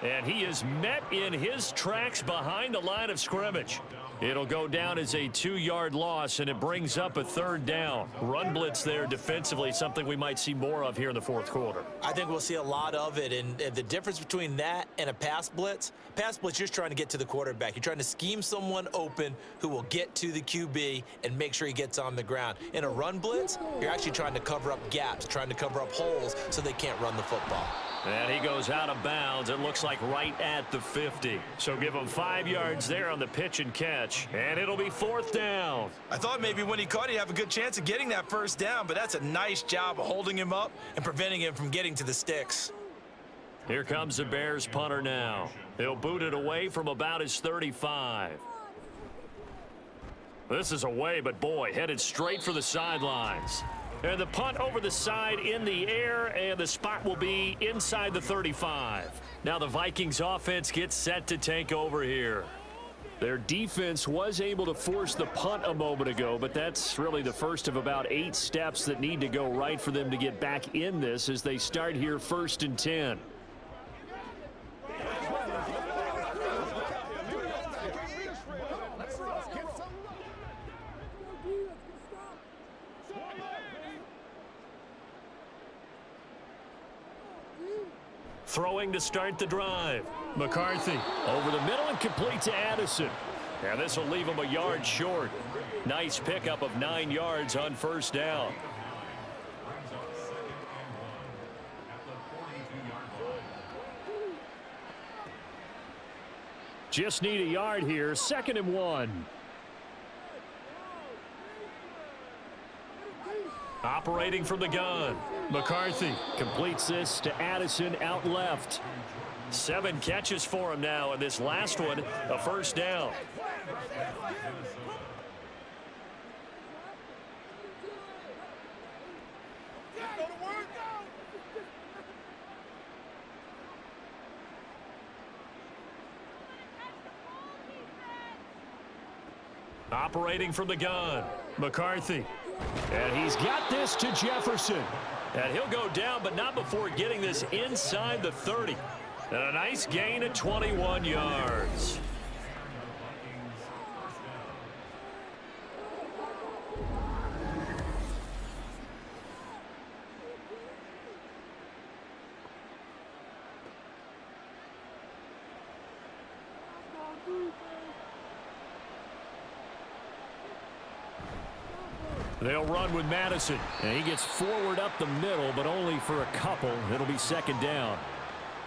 And he is met in his tracks behind the line of scrimmage. It'll go down as a 2-yard loss, and it brings up a 3rd down. Run blitz there defensively, something we might see more of here in the 4th quarter. I think we'll see a lot of it, and the difference between that and a pass blitz, you're just trying to get to the quarterback. You're trying to scheme someone open who will get to the QB and make sure he gets on the ground. In a run blitz, you're actually trying to cover up gaps, trying to cover up holes so they can't run the football. And he goes out of bounds. It looks like right at the 50. So give him 5 yards there on the pitch and catch. And it'll be 4th down. I thought maybe when he caught, he'd have a good chance of getting that first down, but that's a nice job of holding him up and preventing him from getting to the sticks. Here comes the Bears punter now. He'll boot it away from about his 35. This is away, but boy, headed straight for the sidelines. And the punt over the side in the air, and the spot will be inside the 35. Now the Vikings offense gets set to take over here. Their defense was able to force the punt a moment ago, but that's really the first of about 8 steps that need to go right for them to get back in this as they start here 1st and 10. Throwing to start the drive. McCarthy over the middle and complete to Addison. And this will leave him a yard short. Nice pickup of 9 yards on first down. Just need a yard here. 2nd and 1. Operating from the gun. McCarthy completes this to Addison out left. 7 catches for him now, and this last one a first down. Operating from the gun. McCarthy. And he's got this to Jefferson. And he'll go down, but not before getting this inside the 30. And a nice gain of 21 yards. They'll run with Madison, and he gets forward up the middle, but only for a couple. It'll be 2nd down.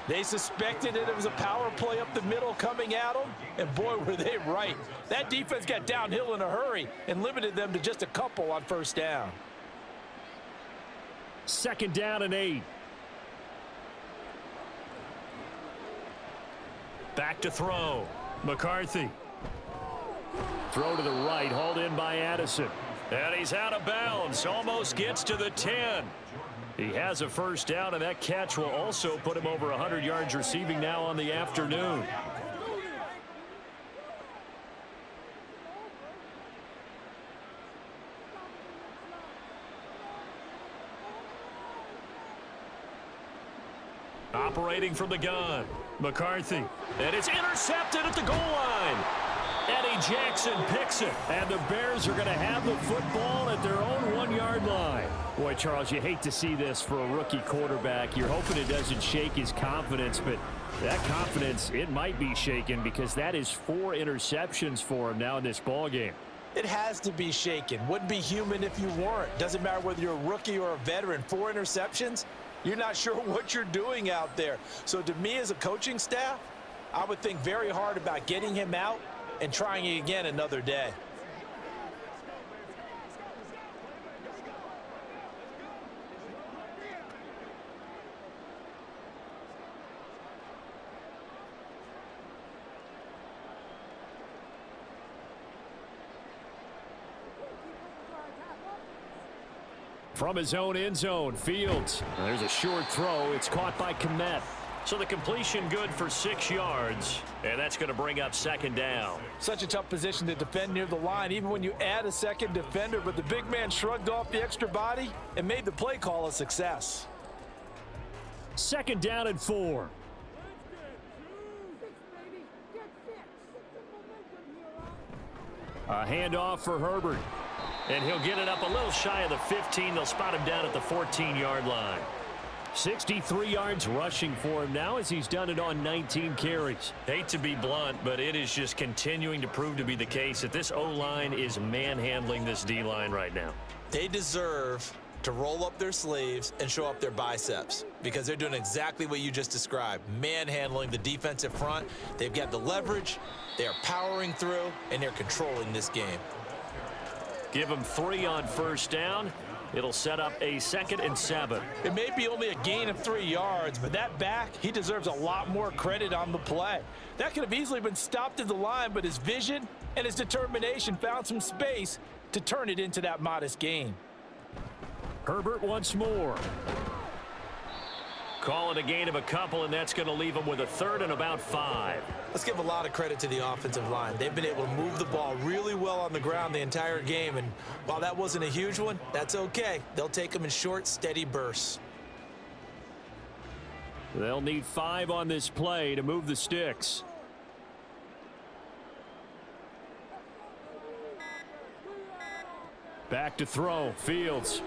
They suspected that it was a power play up the middle coming at them, and boy, were they right. That defense got downhill in a hurry and limited them to just a couple on first down. 2nd down and 8. Back to throw. McCarthy. Throw to the right, hauled in by Addison. And he's out of bounds, almost gets to the 10. He has a first down, and that catch will also put him over 100 yards receiving now on the afternoon. Operating from the gun. McCarthy. And it's intercepted at the goal line. Eddie Jackson picks it, and the Bears are going to have the football at their own 1-yard line. Boy, Charles, you hate to see this for a rookie quarterback. You're hoping it doesn't shake his confidence, but that confidence, it might be shaken because that is 4 interceptions for him now in this ball game. It has to be shaken. Wouldn't be human if you weren't. Doesn't matter whether you're a rookie or a veteran. 4 interceptions, you're not sure what you're doing out there. So to me as a coaching staff, I would think very hard about getting him out and trying it again another day. From his own end zone, Fields. There's a short throw. It's caught by Kmet. So the completion good for 6 yards, and that's going to bring up second down. Such a tough position to defend near the line, even when you add a second defender, but the big man shrugged off the extra body and made the play call a success. Second down and 4. A handoff for Herbert. And he'll get it up a little shy of the 15. They'll spot him down at the 14-yard line. 63 yards rushing for him now as he's done it on 19 carries. Hate to be blunt, but it is just continuing to prove to be the case that this O-line is manhandling this D-line right now. They deserve to roll up their sleeves and show up their biceps because they're doing exactly what you just described, manhandling the defensive front. They've got the leverage, they're powering through, and they're controlling this game. Give them 3 on first down. It'll set up a 2nd and 7. It may be only a gain of 3 yards, but that back, he deserves a lot more credit on the play. That could have easily been stopped at the line, but his vision and his determination found some space to turn it into that modest gain. Herbert once more. Calling a gain of a couple, and that's going to leave him with a 3rd and about 5. Let's give a lot of credit to the offensive line. They've been able to move the ball really well on the ground the entire game, and while that wasn't a huge one, that's okay. They'll take them in short, steady bursts. They'll need 5 on this play to move the sticks. Back to throw. Fields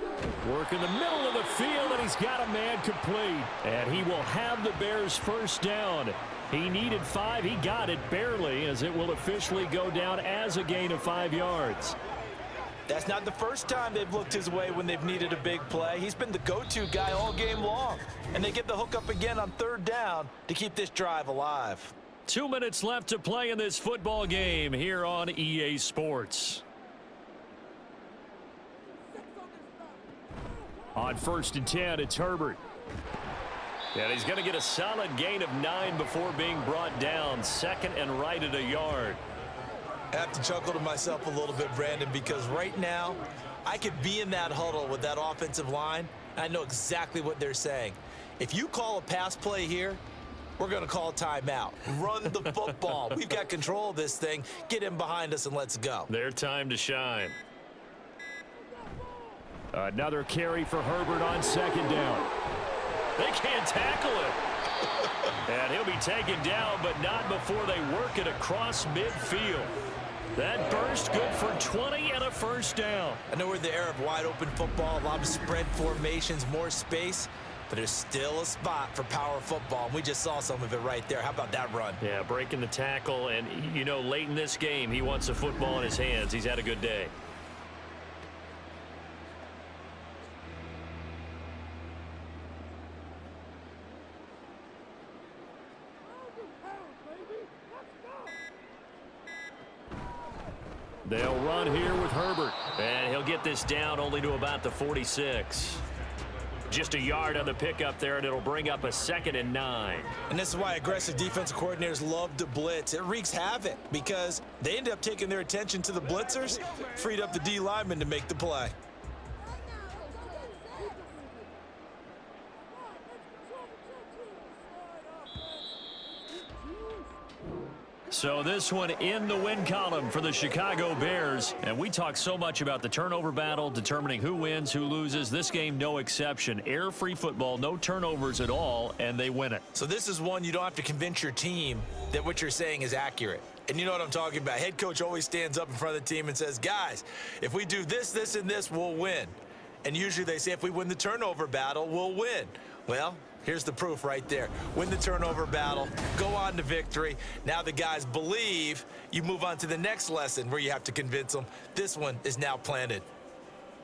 work in the middle of the field, and he's got a man complete. And he will have the Bears first down. He needed 5. He got it barely, as it will officially go down as a gain of 5 yards. That's not the first time they've looked his way when they've needed a big play. He's been the go-to guy all game long. And they get the hook up again on 3rd down to keep this drive alive. 2 minutes left to play in this football game here on EA Sports. On 1st and 10, it's Herbert. And he's going to get a solid gain of 9 before being brought down. 2nd and right at a yard. I have to chuckle to myself a little bit, Brandon, because right now I could be in that huddle with that offensive line. I know exactly what they're saying. If you call a pass play here, we're going to call a timeout. Run the football. We've got control of this thing. Get in behind us and let's go. Their time to shine. Another carry for Herbert on 2nd down. They can't tackle it. And he'll be taken down, but not before they work it across midfield. That burst good for 20 and a first down. I know we're in the era of wide open football, a lot of spread formations, more space, but there's still a spot for power football. And we just saw some of it right there. How about that run? Yeah, breaking the tackle. And, you know, late in this game, he wants the football in his hands. He's had a good day. They'll run here with Herbert. And he'll get this down only to about the 46. Just a yard on the pickup there, and it'll bring up a 2nd and 9. And this is why aggressive defensive coordinators love to blitz. It wreaks havoc because they end up taking their attention to the blitzers, freed up the D lineman to make the play. So this one in the win column for the Chicago Bears. And we talk so much about the turnover battle, determining who wins, who loses. This game, no exception. Air-free football, no turnovers at all, and they win it. So this is one you don't have to convince your team that what you're saying is accurate. And you know what I'm talking about. Head coach always stands up in front of the team and says, guys, if we do this, this, and this, we'll win. And usually they say if we win the turnover battle, we'll win. Well, here's the proof right there. Win the turnover battle, go on to victory. Now the guys believe. You move on to the next lesson where you have to convince them. This one is now planted.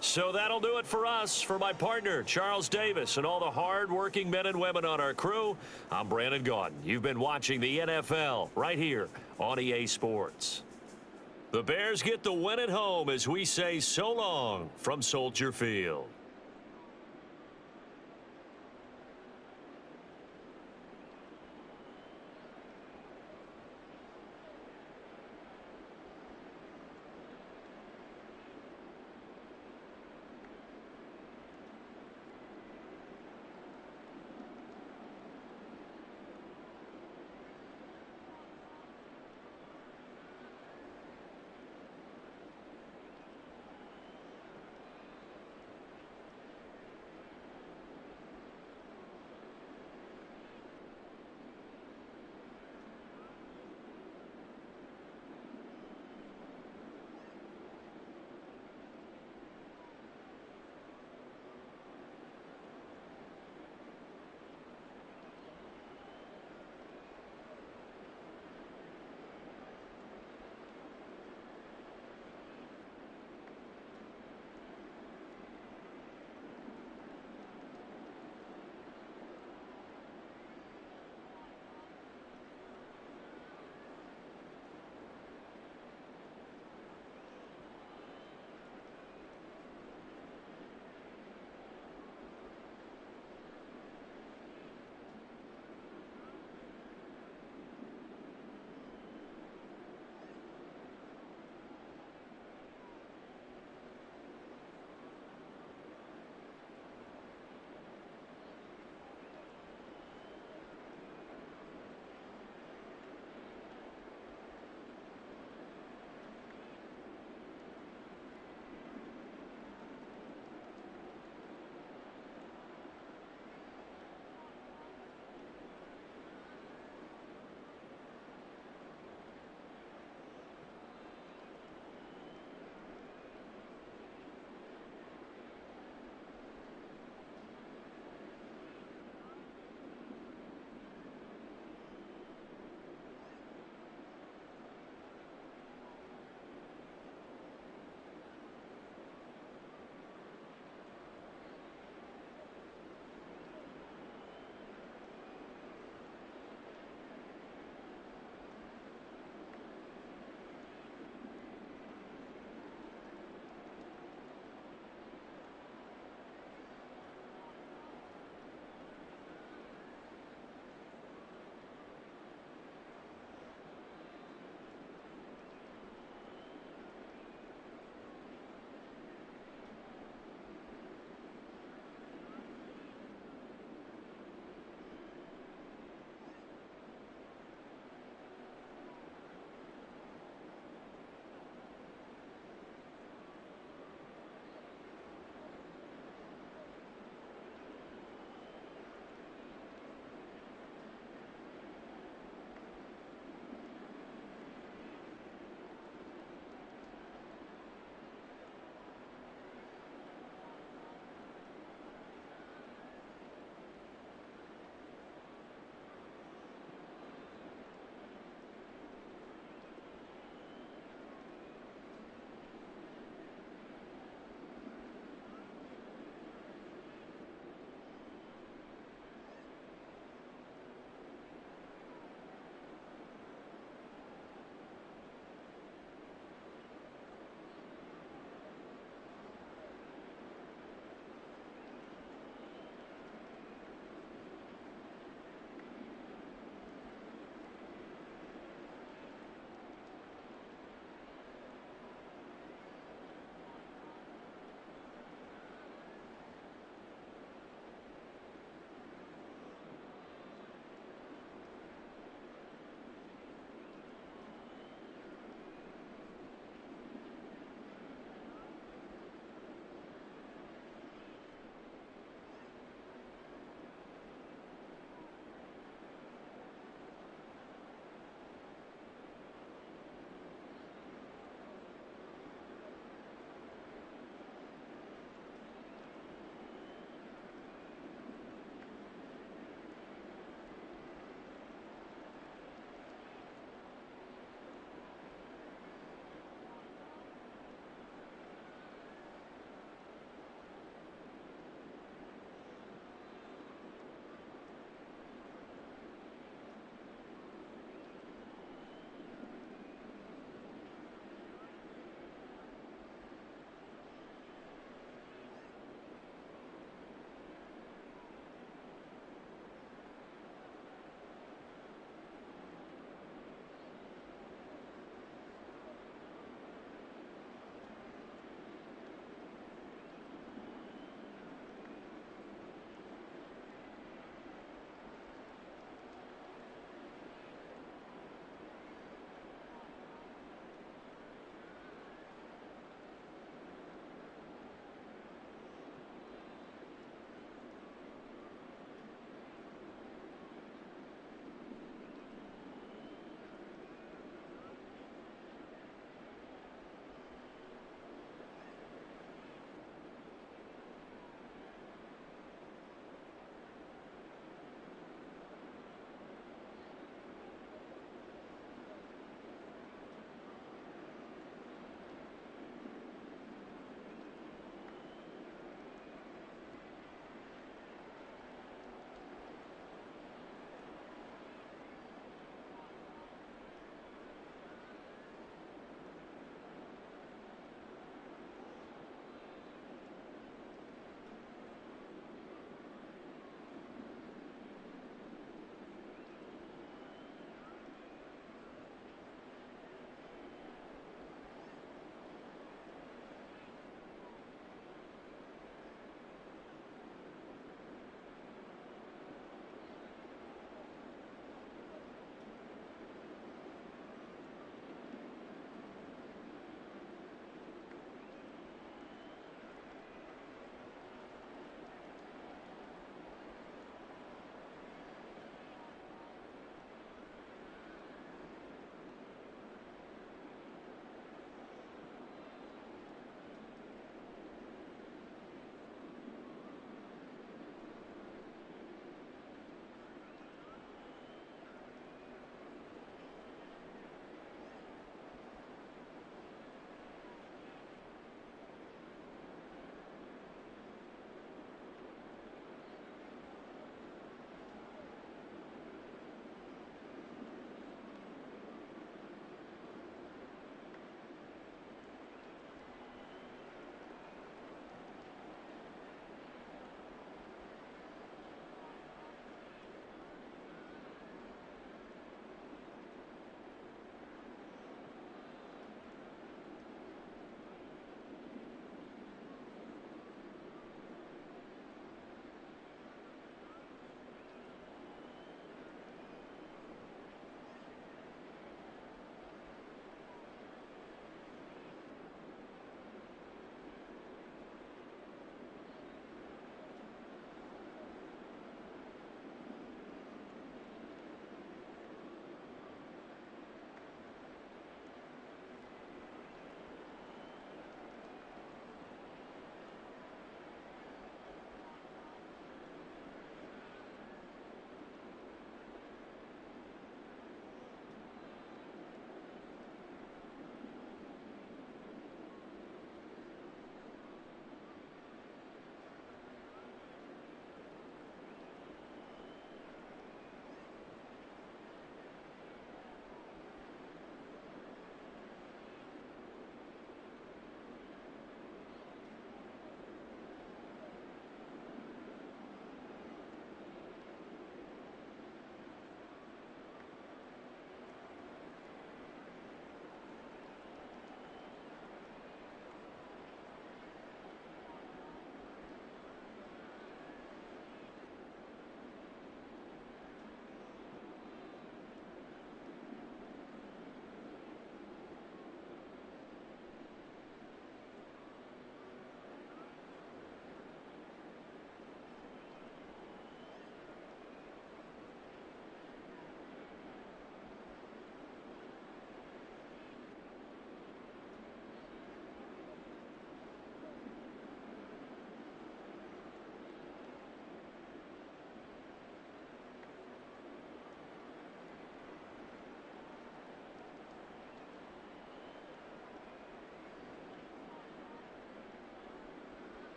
So that'll do it for us. For my partner, Charles Davis, and all the hard-working men and women on our crew, I'm Brandon Gaudin. You've been watching the NFL right here on EA Sports. The Bears get the win at home as we say so long from Soldier Field.